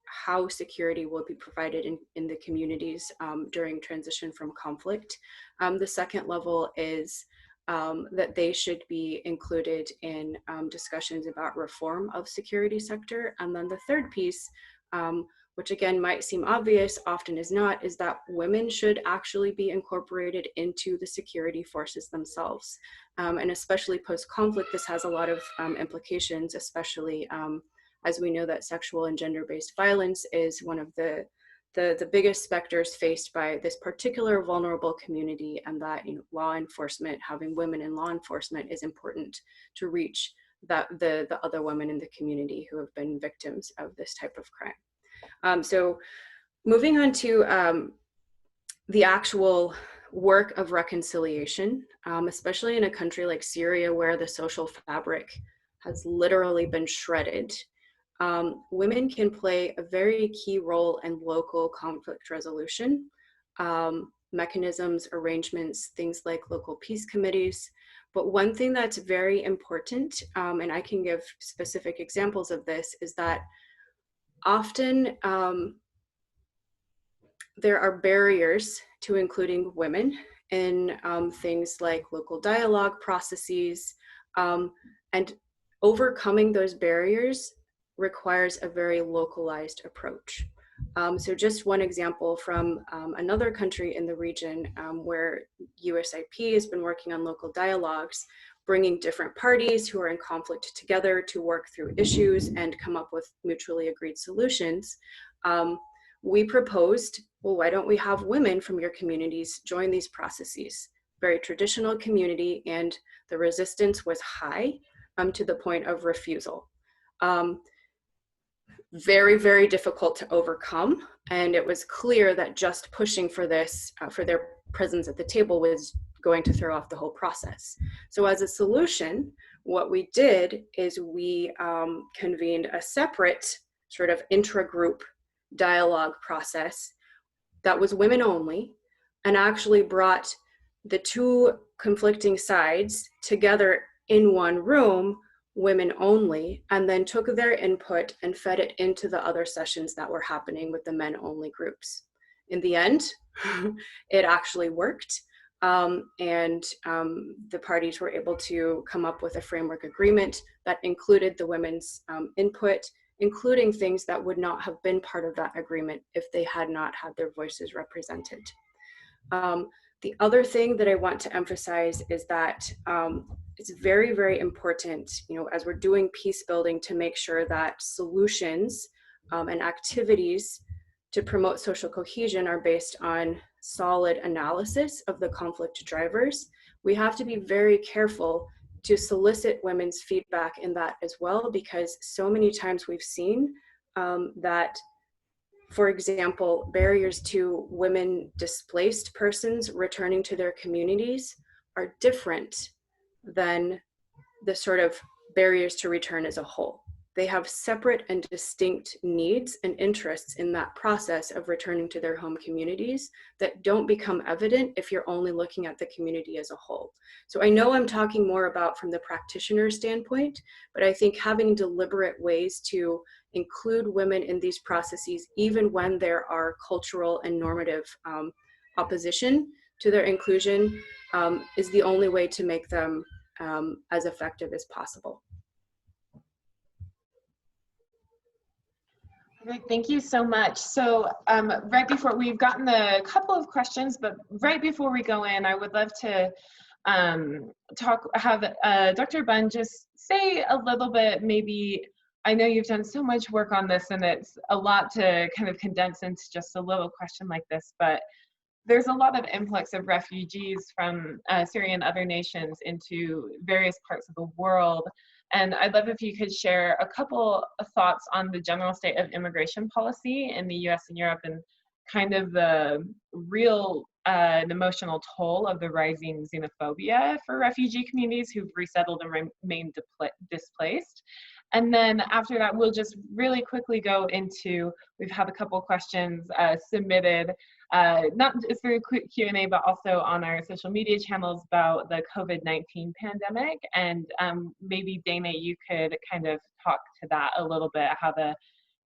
how security will be provided in the communities during transition from conflict. The second level is that they should be included in discussions about reform of security sector. And then the third piece, which again might seem obvious, often is not, is that women should actually be incorporated into the security forces themselves. And especially post-conflict, this has a lot of implications, especially as we know that sexual and gender-based violence is one of the biggest specters faced by this particular vulnerable community, and that law enforcement, having women in law enforcement, is important to reach the other women in the community who have been victims of this type of crime. So moving on to the actual work of reconciliation, especially in a country like Syria where the social fabric has literally been shredded. Women can play a very key role in local conflict resolution, mechanisms, arrangements, things like local peace committees. But one thing that's very important, and I can give specific examples of this, is that often there are barriers to including women in things like local dialogue processes, and overcoming those barriers requires a very localized approach. So just one example from another country in the region where USIP has been working on local dialogues. bringing different parties who are in conflict together to work through issues and come up with mutually agreed solutions, we proposed, well, why don't we have women from your communities join these processes? Very traditional community, and the resistance was high to the point of refusal. Very, very difficult to overcome. And it was clear that just pushing for this, for their presence at the table, was going to throw off the whole process. So as a solution, what we did is we convened a separate sort of intra-group dialogue process that was women only, and actually brought the two conflicting sides together in one room, women only, and then took their input and fed it into the other sessions that were happening with the men only groups. In the end, it actually worked. The parties were able to come up with a framework agreement that included the women's input, including things that would not have been part of that agreement if they had not had their voices represented. The other thing that I want to emphasize is that it's very, very important, as we're doing peace building, to make sure that solutions and activities to promote social cohesion are based on solid analysis of the conflict drivers. We have to be very careful to solicit women's feedback in that as well, because so many times we've seen that, for example, barriers to women displaced persons returning to their communities are different than the sort of barriers to return as a whole. They have separate and distinct needs and interests in that process of returning to their home communities that don't become evident if you're only looking at the community as a whole. So I know I'm talking more about from the practitioner standpoint, but I think having deliberate ways to include women in these processes, even when there are cultural and normative opposition to their inclusion, is the only way to make them as effective as possible. Great, thank you so much. So right before, we've gotten a couple of questions, but right before we go in, I would love to have Dr. Bunn just say a little bit, maybe, I know you've done so much work on this and it's a lot to kind of condense into just a little question like this, but there's a lot of influx of refugees from Syria and other nations into various parts of the world. And I'd love if you could share a couple of thoughts on the general state of immigration policy in the US and Europe, and kind of the real and emotional toll of the rising xenophobia for refugee communities who've resettled and remained displaced. And then after that, we'll just really quickly go into, we've had a couple questions submitted, not just through Q&A, but also on our social media channels about the COVID-19 pandemic. And maybe Dana, you could kind of talk to that a little bit, how the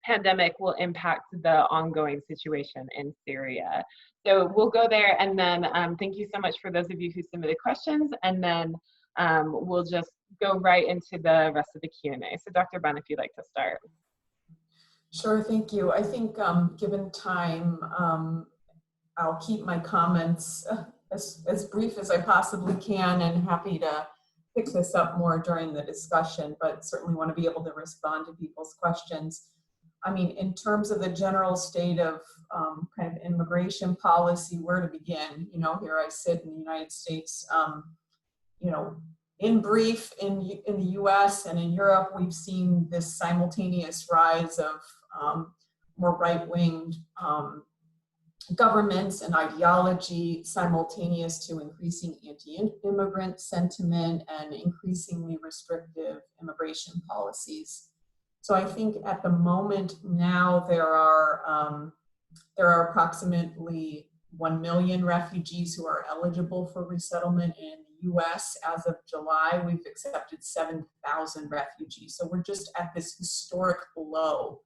pandemic will impact the ongoing situation in Syria. So we'll go there, and then thank you so much for those of you who submitted questions, and then we'll just go right into the rest of the Q&A. So Dr. Bunn, if you'd like to start. Sure, thank you. I think given time, I'll keep my comments as brief as I possibly can, and happy to pick this up more during the discussion, but certainly want to be able to respond to people's questions. I mean, in terms of the general state of kind of immigration policy, where to begin? Here I sit in the United States. In brief, in the US and in Europe, we've seen this simultaneous rise of more right-winged governments and ideology, simultaneous to increasing anti-immigrant sentiment and increasingly restrictive immigration policies. So I think at the moment now there are approximately 1 million refugees who are eligible for resettlement in the US. As of July, we've accepted 7,000 refugees. So we're just at this historic low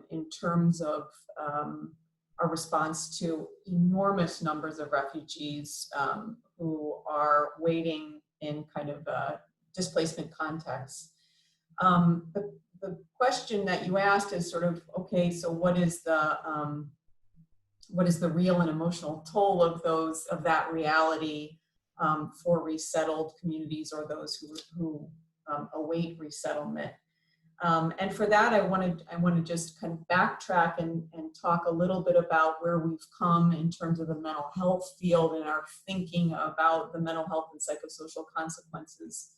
in terms of our response to enormous numbers of refugees who are waiting in kind of a displacement context. The question that you asked is sort of, okay, so what is the real and emotional toll of that reality for resettled communities or those who await resettlement. And for that, I want to just kind of backtrack and talk a little bit about where we've come in terms of the mental health field and our thinking about the mental health and psychosocial consequences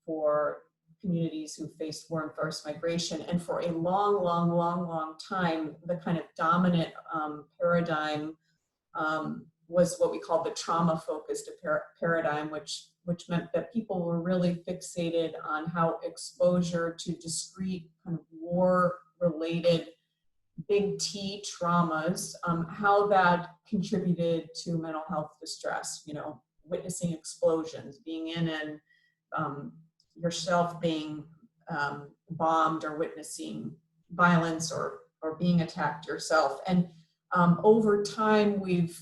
for communities who faced war and forced migration. And for a long time, the kind of dominant paradigm was what we call the trauma-focused paradigm, which meant that people were really fixated on how exposure to discrete kind of war-related big T traumas, how that contributed to mental health distress, you know, witnessing explosions, being in and yourself being bombed or witnessing violence or being attacked yourself. And over time, we've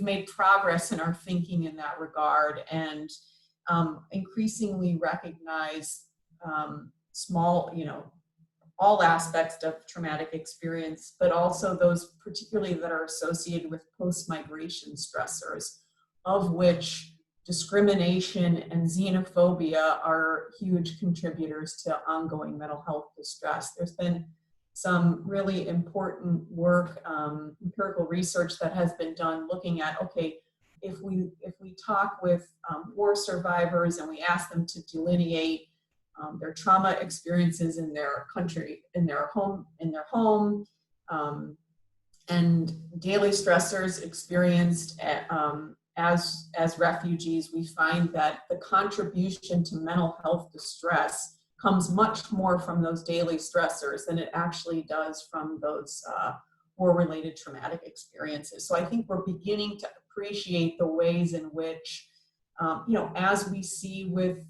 made progress in our thinking in that regard, and increasingly recognize small, you know, all aspects of traumatic experience, but also those particularly that are associated with post-migration stressors, of which discrimination and xenophobia are huge contributors to ongoing mental health distress. There's been some really important work, empirical research that has been done looking at, okay, if we talk with war survivors and we ask them to delineate their trauma experiences in their country, in their home, and daily stressors experienced as refugees, we find that the contribution to mental health distress comes much more from those daily stressors than it actually does from those war-related traumatic experiences. So I think we're beginning to appreciate the ways in which, you know, as we see with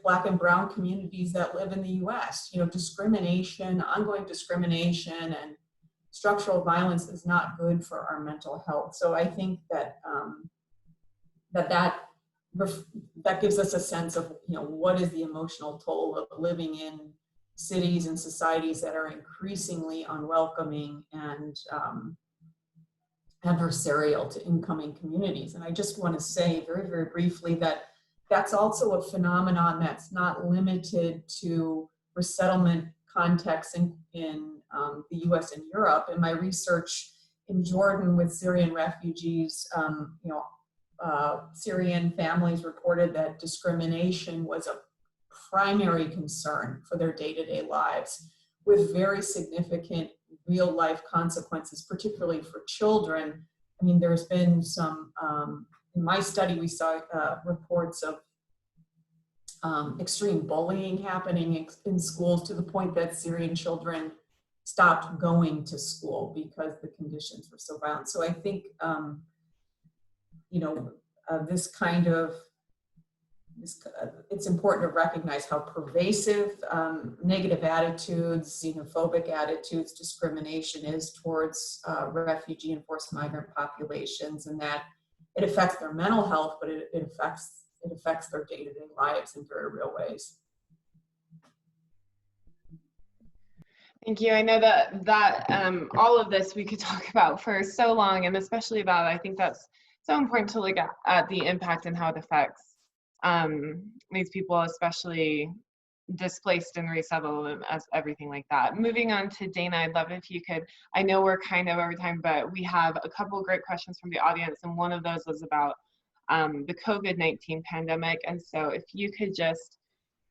Black and Brown communities that live in the U.S., you know, discrimination, ongoing discrimination, and structural violence is not good for our mental health. So I think that that gives us a sense of, you know, what is the emotional toll of living in cities and societies that are increasingly unwelcoming and adversarial to incoming communities. And I just want to say very, very briefly that that's also a phenomenon that's not limited to resettlement contexts in the US and Europe. In my research in Jordan with Syrian refugees, you know, Syrian families reported that discrimination was a primary concern for their day-to-day lives, with very significant real-life consequences, particularly for children. I mean, there's been some, in my study, we saw reports of extreme bullying happening in schools to the point that Syrian children stopped going to school because the conditions were so violent. So I think, you know, it's important to recognize how pervasive negative attitudes, xenophobic attitudes, discrimination is towards refugee and forced migrant populations, and that it affects their mental health, but it affects their day-to-day lives in very real ways. Thank you. I know that all of this we could talk about for so long, and especially about, I think that's so important to look at the impact and how it affects these people, especially displaced and resettled, as everything like that. Moving on to Dana, I'd love if you could, I know we're kind of over time, but we have a couple of great questions from the audience, and one of those was about the COVID-19 pandemic. And so if you could just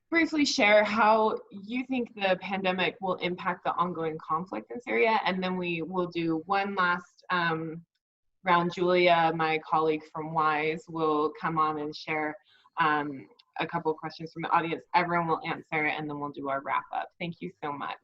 briefly share how you think the pandemic will impact the ongoing conflict in Syria, and then we will do one last round. Julia, my colleague from WIIS, will come on and share a couple of questions from the audience. Everyone will answer, and then we'll do our wrap up. Thank you so much.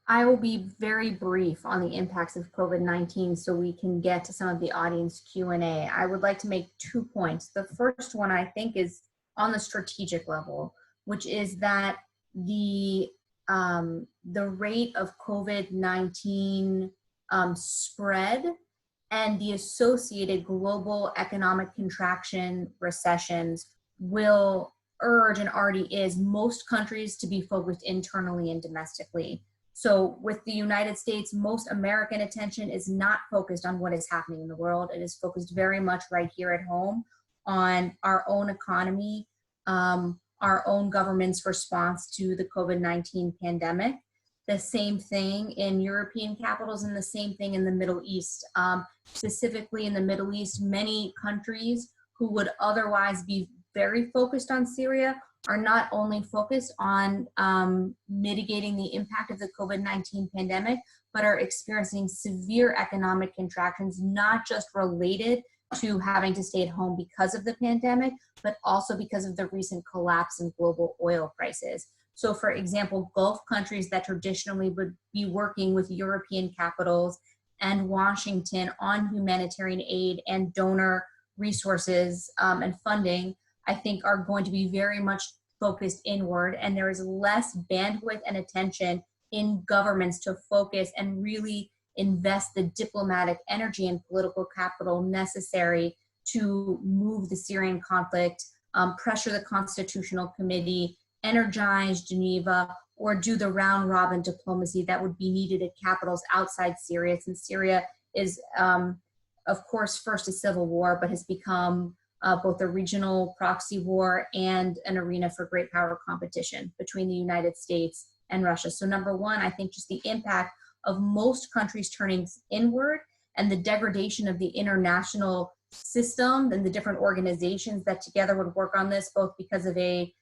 I will be very brief on the impacts of COVID-19 so we can get to some of the audience Q&A. I would like to make 2 points. The first one, I think, is on the strategic level, which is that the rate of COVID-19 spread and the associated global economic contraction, recessions, will urge, and already is, most countries to be focused internally and domestically. So with the United States, most American attention is not focused on what is happening in the world. It is focused very much right here at home on our own economy, our own government's response to the COVID-19 pandemic. The same thing in European capitals and the same thing in the Middle East. Specifically in the Middle East, many countries who would otherwise be very focused on Syria are not only focused on mitigating the impact of the COVID-19 pandemic, but are experiencing severe economic contractions, not just related to having to stay at home because of the pandemic, but also because of the recent collapse in global oil prices. So for example, Gulf countries that traditionally would be working with European capitals and Washington on humanitarian aid and donor resources and funding, I think are going to be very much focused inward, and there is less bandwidth and attention in governments to focus and really invest the diplomatic energy and political capital necessary to move the Syrian conflict, pressure the Constitutional Committee, energize Geneva, or do the round-robin diplomacy that would be needed at capitals outside Syria, since Syria is, of course, first a civil war, but has become both a regional proxy war and an arena for great power competition between the United States and Russia. So number one, I think just the impact of most countries turning inward and the degradation of the international system and the different organizations that together would work on this, both because of a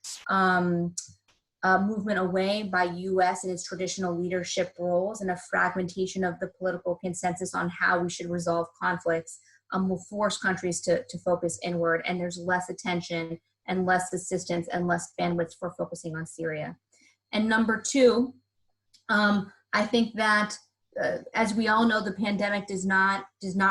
movement away by US and its traditional leadership roles and a fragmentation of the political consensus on how we should resolve conflicts, will force countries to focus inward, and there's less attention and less assistance and less bandwidth for focusing on Syria. And number two, I think that as we all know, the pandemic does not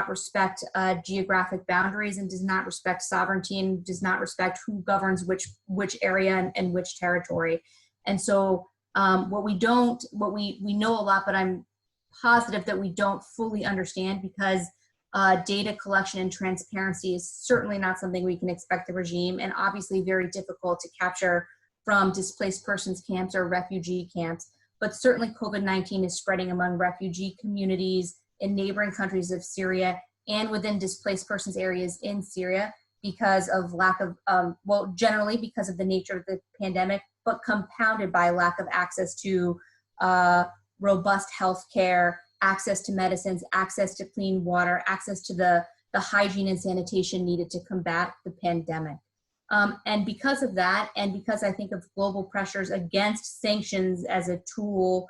respect geographic boundaries and does not respect sovereignty and does not respect who governs which area and which territory. And so we know a lot, but I'm positive that we don't fully understand, because data collection and transparency is certainly not something we can expect the regime, and obviously very difficult to capture from displaced persons camps or refugee camps. But certainly COVID-19 is spreading among refugee communities in neighboring countries of Syria and within displaced persons areas in Syria because of lack of, generally because of the nature of the pandemic, but compounded by lack of access to robust health care, access to medicines, access to clean water, access to the hygiene and sanitation needed to combat the pandemic. And because of that, and because I think of global pressures against sanctions as a tool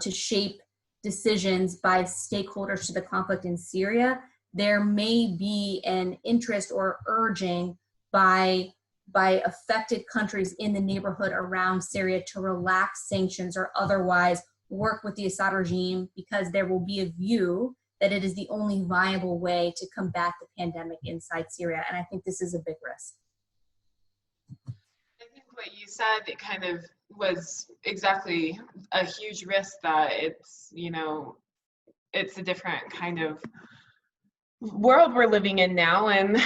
to shape decisions by stakeholders to the conflict in Syria, there may be an interest or urging by affected countries in the neighborhood around Syria to relax sanctions or otherwise work with the Assad regime, because there will be a view that it is the only viable way to combat the pandemic inside Syria. And I think this is a big risk. I think what you said, it kind of was exactly a huge risk, that it's, it's a different kind of world we're living in now, and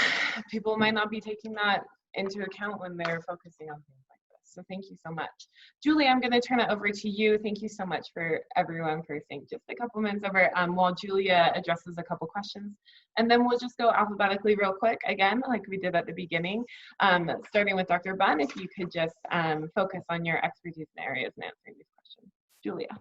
people might not be taking that into account when they're focusing on things like this. So thank you so much. Julie, I'm going to turn it over to you. Thank you so much for everyone for staying just a couple minutes over while Julia addresses a couple questions. And then we'll just go alphabetically real quick again, like we did at the beginning, starting with Dr. Bunn, if you could just focus on your expertise in areas and answering these questions. Julia.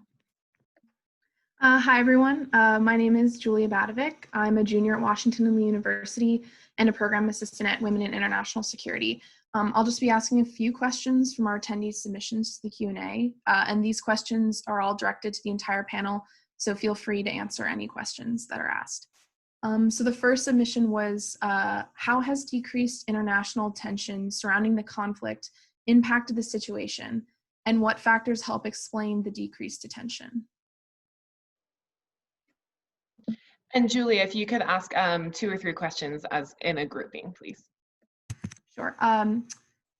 Hi, everyone. My name is Julia Badovic. I'm a junior at Washington University and a program assistant at Women in International Security. I'll just be asking a few questions from our attendees' submissions to the Q&A, and these questions are all directed to the entire panel, so feel free to answer any questions that are asked. So the first submission was, how has decreased international tension surrounding the conflict impacted the situation, and what factors help explain the decreased attention? And Julia, if you could ask 2 or 3 questions as in a grouping, please. Sure.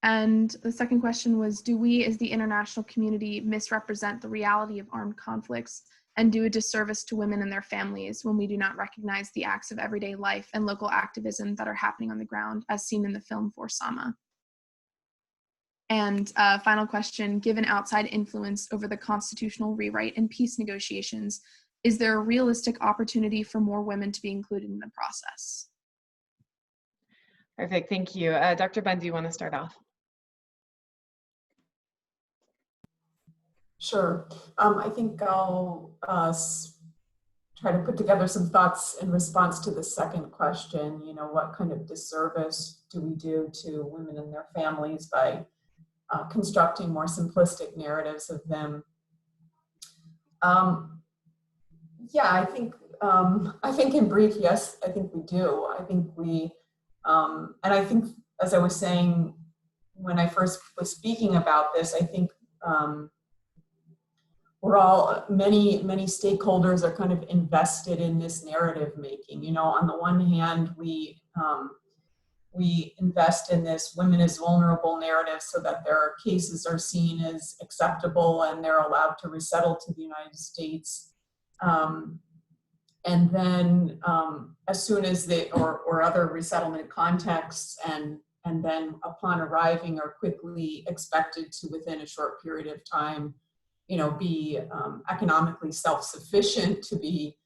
And the second question was, do we as the international community misrepresent the reality of armed conflicts and do a disservice to women and their families when we do not recognize the acts of everyday life and local activism that are happening on the ground, as seen in the film For Sama? And final question, given outside influence over the constitutional rewrite and peace negotiations, is there a realistic opportunity for more women to be included in the process? Perfect, thank you. Dr. Bunn, do you want to start off? Sure. I think I'll try to put together some thoughts in response to the second question. You know, what kind of disservice do we do to women and their families by constructing more simplistic narratives of them? Yeah, I think in brief, yes, I think we do. I think we, and I think, as I was saying when I first was speaking about this, I think we're all, many stakeholders are kind of invested in this narrative making. You know, on the one hand, we invest in this women as vulnerable narrative so that their cases are seen as acceptable and they're allowed to resettle to the United States. And then as soon as they, or other resettlement contexts, and then upon arriving are quickly expected to, within a short period of time, you know, be economically self-sufficient, to be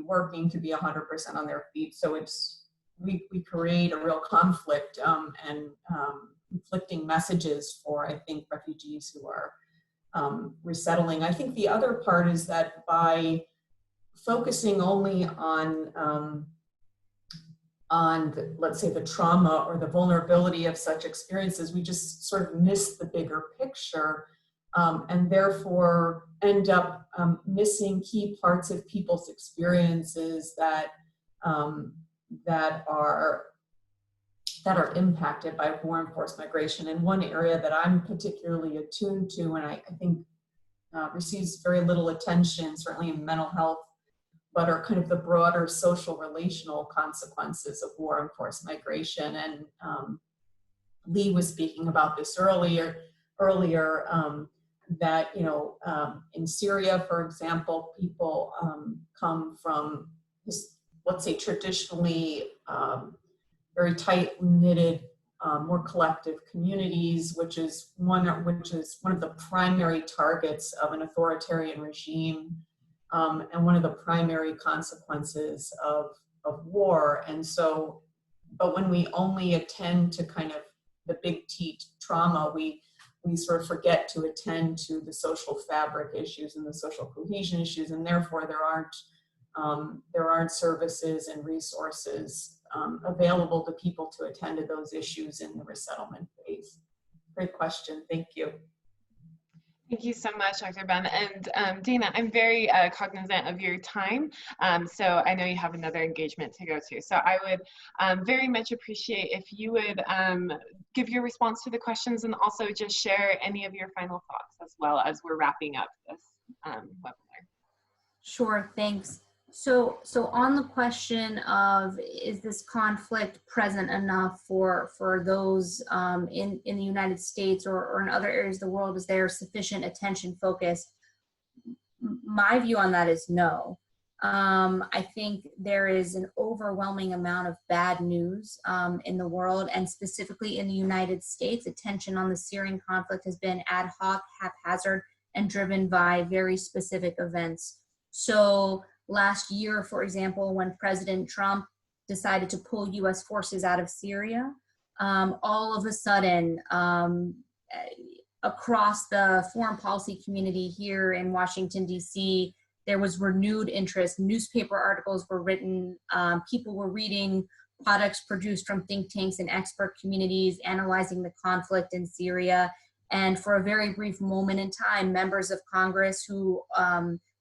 working, to be 100% on their feet. So it's, we create a real conflict and conflicting messages for, I think, refugees who are resettling. I think the other part is that by focusing only on let's say the trauma or the vulnerability of such experiences, we just sort of miss the bigger picture. And therefore end up missing key parts of people's experiences that are impacted by foreign-forced migration. And one area that I'm particularly attuned to, and I think receives very little attention, certainly in mental health, but are kind of the broader social relational consequences of war and forced migration. And Lee was speaking about this earlier. That, you know, in Syria, for example, people come from, let's say, traditionally very tight-knitted, more collective communities, which is one of the primary targets of an authoritarian regime, and one of the primary consequences of war. And so, but when we only attend to kind of the big T trauma, we sort of forget to attend to the social fabric issues and the social cohesion issues, and therefore there aren't services and resources available to people to attend to those issues in the resettlement phase. Great question, thank you. Thank you so much, Dr. Ben. And Dana, I'm very cognizant of your time, so I know you have another engagement to go to. So I would very much appreciate if you would give your response to the questions and also just share any of your final thoughts as well as we're wrapping up this webinar. Sure, thanks. So on the question of, is this conflict present enough for those in the United States or in other areas of the world? Is there sufficient attention focused? My view on that is no. I think there is an overwhelming amount of bad news in the world, and specifically in the United States. Attention on the Syrian conflict has been ad hoc, haphazard, and driven by very specific events. So last year, for example, when President Trump decided to pull US forces out of Syria, all of a sudden, across the foreign policy community here in Washington, DC, there was renewed interest. Newspaper articles were written, people were reading products produced from think tanks and expert communities analyzing the conflict in Syria. And for a very brief moment in time, members of Congress who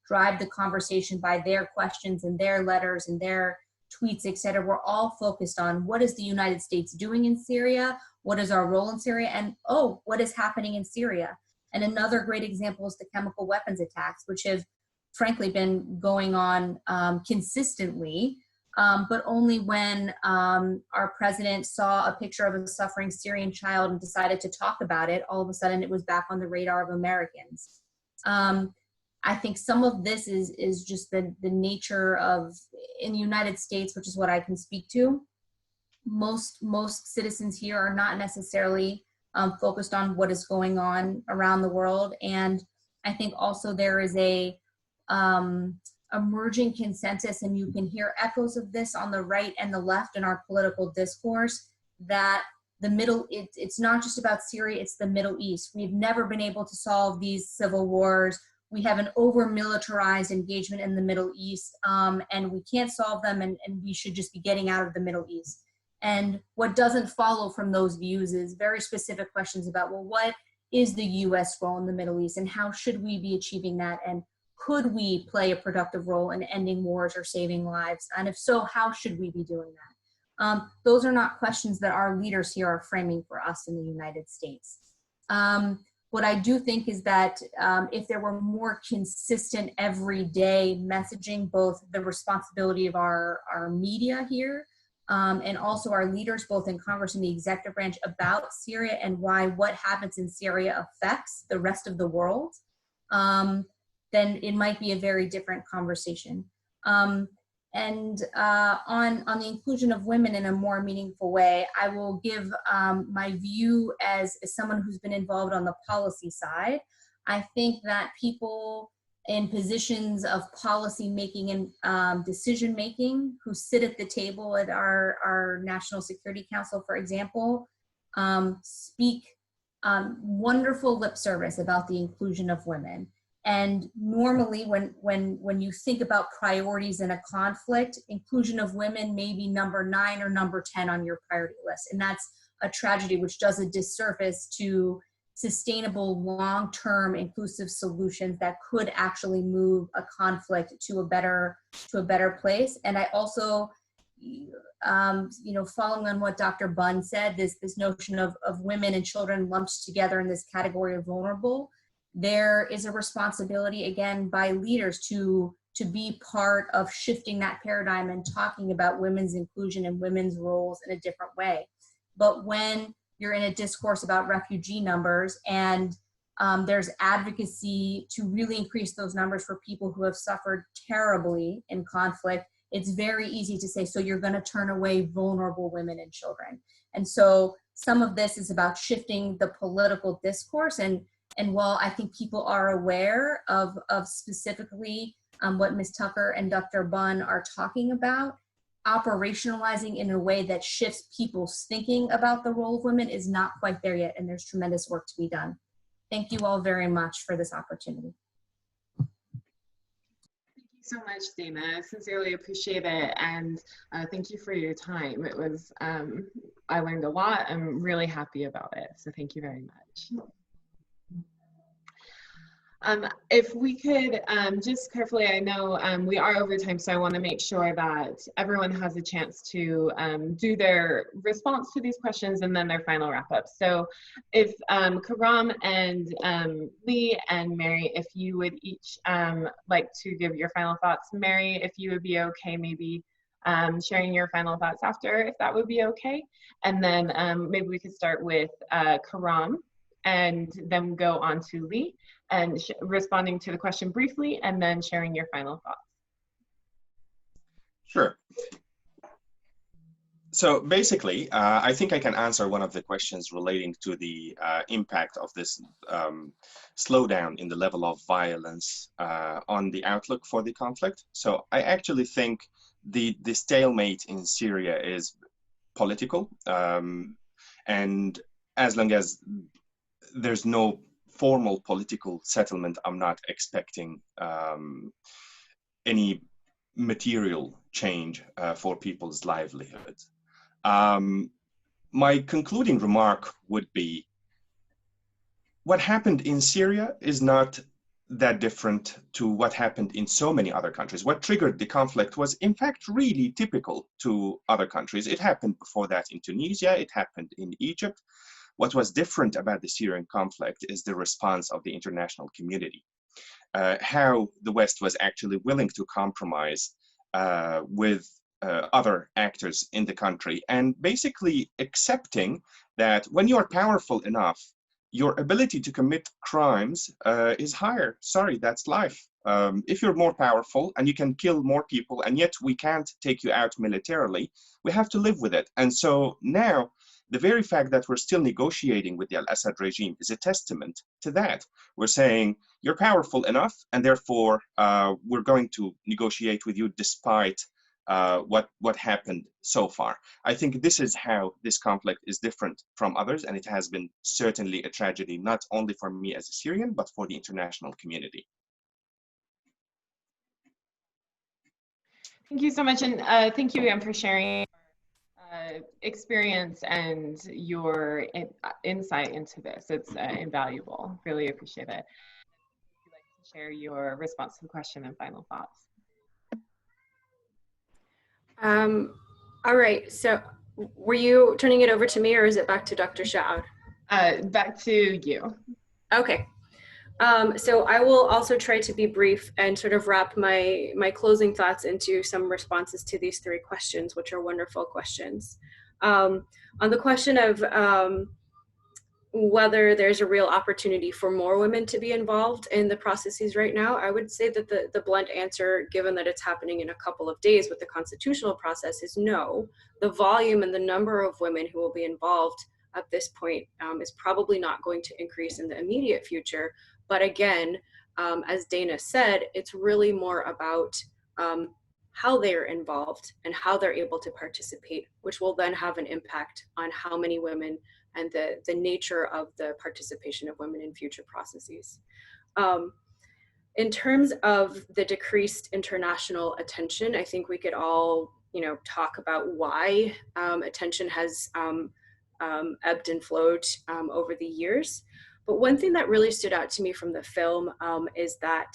drive the conversation by their questions and their letters and their tweets, et cetera, we're all focused on what is the United States doing in Syria, what is our role in Syria, and oh, what is happening in Syria. And another great example is the chemical weapons attacks, which have frankly been going on consistently, but only when our president saw a picture of a suffering Syrian child and decided to talk about it, all of a sudden it was back on the radar of Americans. I think some of this is just the nature of, in the United States, which is what I can speak to, most citizens here are not necessarily focused on what is going on around the world. And I think also there is a emerging consensus, and you can hear echoes of this on the right and the left in our political discourse, that it's not just about Syria, it's the Middle East. We've never been able to solve these civil wars. We have an over-militarized engagement in the Middle East, and we can't solve them, and we should just be getting out of the Middle East. And what doesn't follow from those views is very specific questions about, well, what is the US role in the Middle East, and how should we be achieving that? And could we play a productive role in ending wars or saving lives? And if so, how should we be doing that? Those are not questions that our leaders here are framing for us in the United States. What I do think is that if there were more consistent everyday messaging, both the responsibility of our media here and also our leaders, both in Congress and the executive branch, about Syria and why what happens in Syria affects the rest of the world, then it might be a very different conversation. On the inclusion of women in a more meaningful way, I will give my view as someone who's been involved on the policy side. I think that people in positions of policy making and decision making who sit at the table at our National Security Council, for example, speak wonderful lip service about the inclusion of women. And normally when you think about priorities in a conflict, inclusion of women may be number 9 or number 10 on your priority list. And that's a tragedy which does a disservice to sustainable, long-term inclusive solutions that could actually move a conflict to a better place. And I also, following on what Dr. Bunn said, this notion of women and children lumped together in this category of vulnerable, there is a responsibility, again, by leaders to be part of shifting that paradigm and talking about women's inclusion and women's roles in a different way. But when you're in a discourse about refugee numbers and there's advocacy to really increase those numbers for people who have suffered terribly in conflict, it's very easy to say, so you're going to turn away vulnerable women and children. And so some of this is about shifting the political discourse. And while I think people are aware of specifically what Ms. Tucker and Dr. Bunn are talking about, operationalizing in a way that shifts people's thinking about the role of women is not quite there yet, and there's tremendous work to be done. Thank you all very much for this opportunity. Thank you so much, Dana. I sincerely appreciate it, and thank you for your time. It was, I learned a lot. I'm really happy about it, so thank you very much. If we could just carefully, I know we are over time, so I want to make sure that everyone has a chance to do their response to these questions and then their final wrap up. So if Karam and Lee and Mary, if you would each like to give your final thoughts. Mary, if you would be okay, maybe sharing your final thoughts after, if that would be okay. And then maybe we could start with Karam and then go on to Lee and responding to the question briefly and then sharing your final thoughts. Sure. So basically, I think I can answer one of the questions relating to the impact of this slowdown in the level of violence on the outlook for the conflict. So I actually think the stalemate in Syria is political, and as long as there's no formal political settlement, I'm not expecting any material change for people's livelihoods. My concluding remark would be, what happened in Syria is not that different to what happened in so many other countries. What triggered the conflict was in fact really typical to other countries. It happened before that in Tunisia, it happened in Egypt. What was different about the Syrian conflict is the response of the international community. How the West was actually willing to compromise with other actors in the country, and basically accepting that when you are powerful enough, your ability to commit crimes is higher. Sorry, that's life. If you're more powerful and you can kill more people, and yet we can't take you out militarily, we have to live with it. And so now The very fact that we're still negotiating with the al-Assad regime is a testament to that. We're saying, you're powerful enough, and therefore we're going to negotiate with you despite what happened so far. I think this is how this conflict is different from others, and it has been certainly a tragedy, not only for me as a Syrian, but for the international community. Thank you so much, and thank you again for sharing experience and your insight into this. It's invaluable. Really appreciate it. Would you like to share your response to the question and final thoughts? All right, so were you turning it over to me, or is it back to Dr. Shah? Back to you. Okay. So I will also try to be brief and sort of wrap my closing thoughts into some responses to these three questions, which are wonderful questions. On the question of whether there's a real opportunity for more women to be involved in the processes right now, I would say that the blunt answer, given that it's happening in a couple of days with the constitutional process, is no. The volume and the number of women who will be involved at this point is probably not going to increase in the immediate future. But again, as Dana said, it's really more about how they're involved and how they're able to participate, which will then have an impact on how many women and the nature of the participation of women in future processes. In terms of the decreased international attention, I think we could all, talk about why attention has ebbed and flowed over the years. But one thing that really stood out to me from the film is that,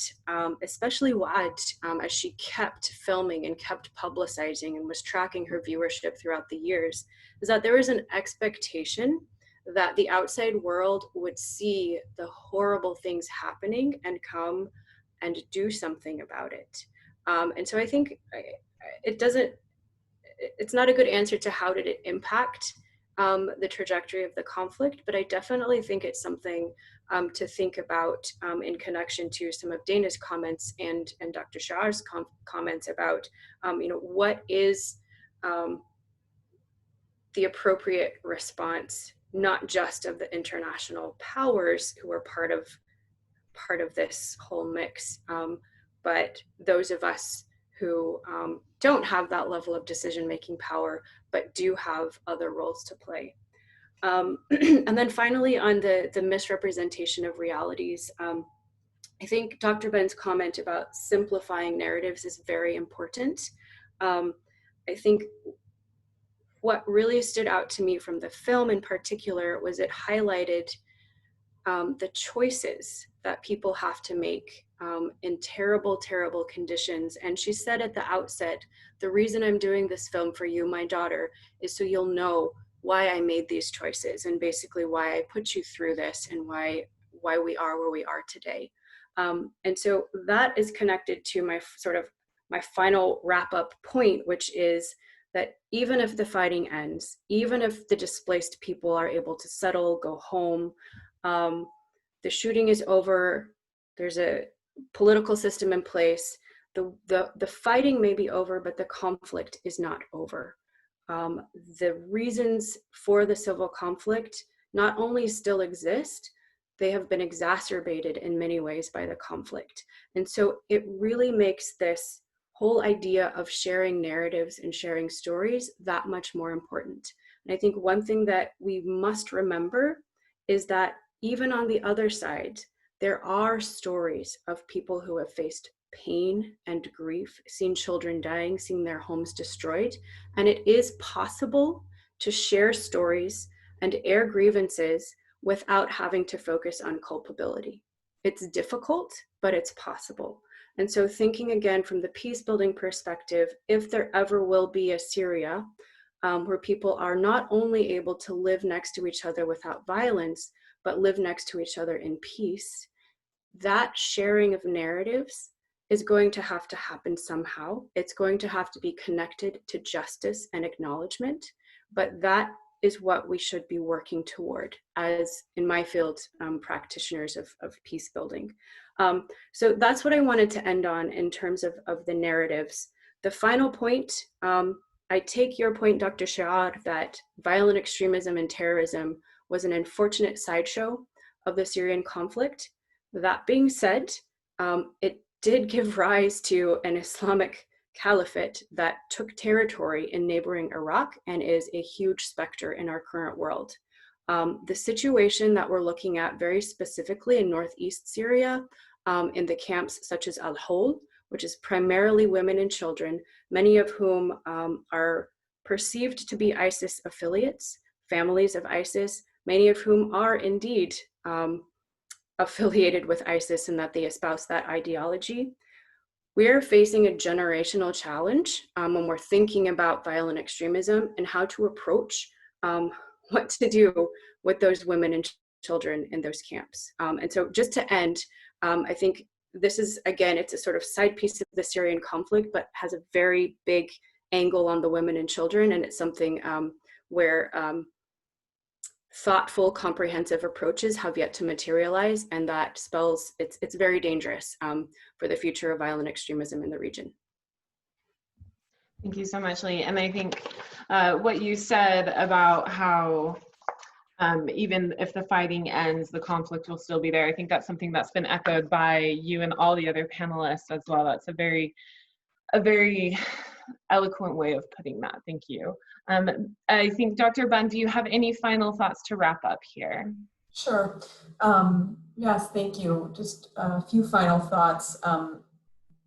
especially Waad, as she kept filming and kept publicizing and was tracking her viewership throughout the years, is that there was an expectation that the outside world would see the horrible things happening and come and do something about it. And so I think it's not a good answer to how did it impact the trajectory of the conflict, but I definitely think it's something to think about in connection to some of Dana's comments and Dr. Shah's comments about, what is the appropriate response, not just of the international powers who are part of this whole mix, but those of us who don't have that level of decision-making power, but do have other roles to play. And then finally, on the misrepresentation of realities, I think Dr. Ben's comment about simplifying narratives is very important. I think what really stood out to me from the film in particular was it highlighted the choices that people have to make in terrible, terrible conditions. And she said at the outset, the reason I'm doing this film for you, my daughter, is so you'll know why I made these choices and basically why I put you through this and why we are where we are today. And so that is connected to my final wrap up point, which is that even if the fighting ends, even if the displaced people are able to settle, go home, the shooting is over, there's a political system in place, the fighting may be over, but the conflict is not over. The reasons for the civil conflict not only still exist, they have been exacerbated in many ways by the conflict. And so it really makes this whole idea of sharing narratives and sharing stories that much more important. And I think one thing that we must remember is that even on the other side, there are stories of people who have faced pain and grief, seen children dying, seen their homes destroyed. And it is possible to share stories and air grievances without having to focus on culpability. It's difficult, but it's possible. And so thinking again from the peace building perspective, if there ever will be a Syria where people are not only able to live next to each other without violence, but live next to each other in peace, that sharing of narratives is going to have to happen somehow. It's going to have to be connected to justice and acknowledgement, but that is what we should be working toward as, in my field, practitioners of peace building. So that's what I wanted to end on in terms of the narratives. The final point I take your point, Dr. Shahad, that violent extremism and terrorism was an unfortunate sideshow of the Syrian conflict. That being said, it did give rise to an Islamic caliphate that took territory in neighboring Iraq and is a huge specter in our current world. The situation that we're looking at very specifically in northeast Syria, in the camps such as al-Hol, which is primarily women and children, many of whom are perceived to be ISIS affiliates, families of ISIS, many of whom are indeed affiliated with ISIS and that they espouse that ideology. We're facing a generational challenge when we're thinking about violent extremism and how to approach what to do with those women and children in those camps. And so just to end, I think this is, again, it's a sort of side piece of the Syrian conflict, but has a very big angle on the women and children. And it's something where thoughtful, comprehensive approaches have yet to materialize. And that spells, it's very dangerous for the future of violent extremism in the region. Thank you so much, Lee. And I think what you said about how even if the fighting ends, the conflict will still be there. I think that's something that's been echoed by you and all the other panelists as well. That's a very eloquent way of putting that. Thank you. I think, Dr. Bunn, do you have any final thoughts to wrap up here? Sure. Yes, thank you. Just a few final thoughts.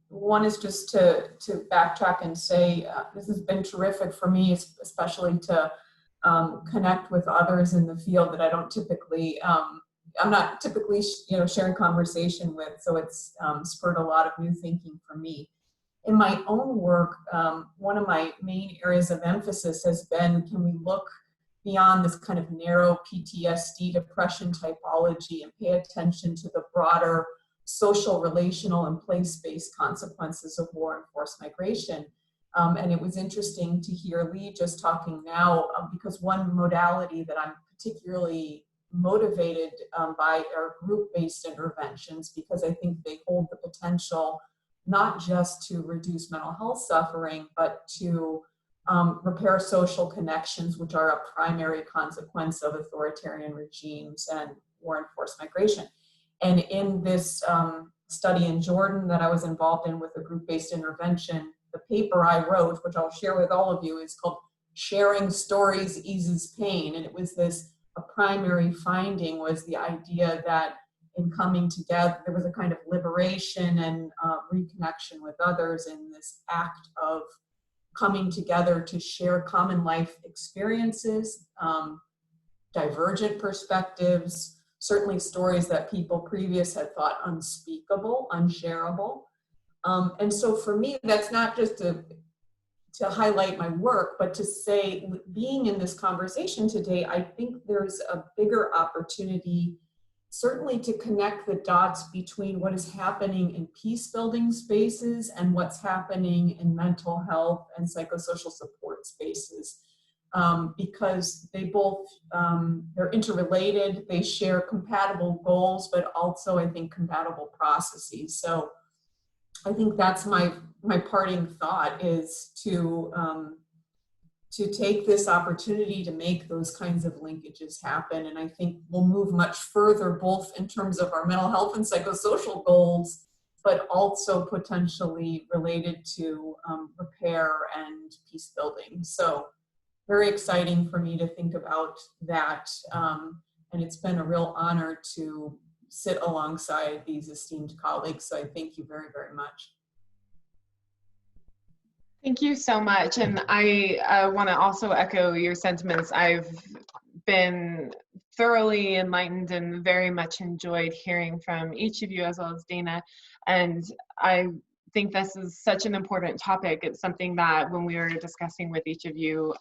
One is just to backtrack and say this has been terrific for me, especially to connect with others in the field that I don't typically, I'm not typically, sharing conversation with. So it's spurred a lot of new thinking for me. In my own work, one of my main areas of emphasis has been, can we look beyond this kind of narrow PTSD depression typology and pay attention to the broader social, relational, and place-based consequences of war and forced migration. And it was interesting to hear Lee just talking now, because one modality that I'm particularly motivated by are group-based interventions, because I think they hold the potential not just to reduce mental health suffering, but to repair social connections, which are a primary consequence of authoritarian regimes and war and forced migration. And in this study in Jordan that I was involved in with a group-based intervention, the paper I wrote, which I'll share with all of you, is called Sharing Stories Eases Pain. And it was a primary finding was the idea that in coming together, there was a kind of liberation and reconnection with others in this act of coming together to share common life experiences, divergent perspectives, certainly stories that people previous had thought unspeakable, unshareable. And so for me, that's not just to highlight my work, but to say, being in this conversation today, I think there's a bigger opportunity certainly to connect the dots between what is happening in peace building spaces and what's happening in mental health and psychosocial support spaces. Because they both, they're interrelated, they share compatible goals, but also I think compatible processes. So I think that's my parting thought, is to take this opportunity to make those kinds of linkages happen. And I think we'll move much further, both in terms of our mental health and psychosocial goals, but also potentially related to repair and peace building. So very exciting for me to think about that. And it's been a real honor to sit alongside these esteemed colleagues. So I thank you very, very much. Thank you so much. And I want to also echo your sentiments. I've been thoroughly enlightened and very much enjoyed hearing from each of you, as well as Dana. And I think this is such an important topic. It's something that when we were discussing with each of you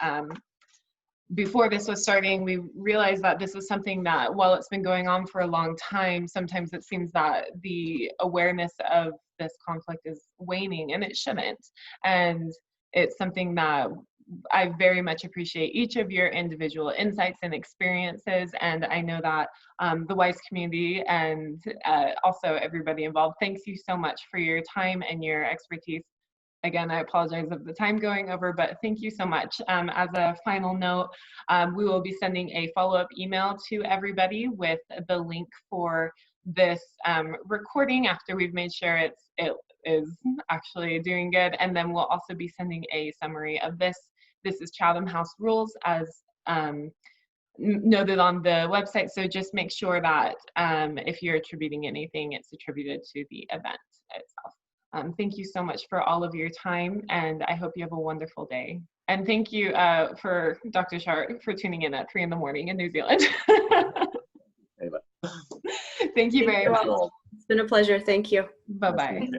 before this was starting, we realized that this is something that, while it's been going on for a long time, sometimes it seems that the awareness of this conflict is waning, and it shouldn't. And it's something that I very much appreciate each of your individual insights and experiences. And I know that the WIIS community and also everybody involved, thanks you so much for your time and your expertise. again, I apologize of the time going over, but thank you so much. As a final note, we will be sending a follow-up email to everybody with the link for this recording after we've made sure it is actually doing good. And then we'll also be sending a summary of this. This is Chatham House rules as noted on the website. So just make sure that if you're attributing anything, it's attributed to the event itself. Thank you so much for all of your time, and I hope you have a wonderful day. And thank you for Dr. Shar for tuning in at 3 in the morning in New Zealand. Thank you very much. It's been a pleasure. Thank you. Bye-bye.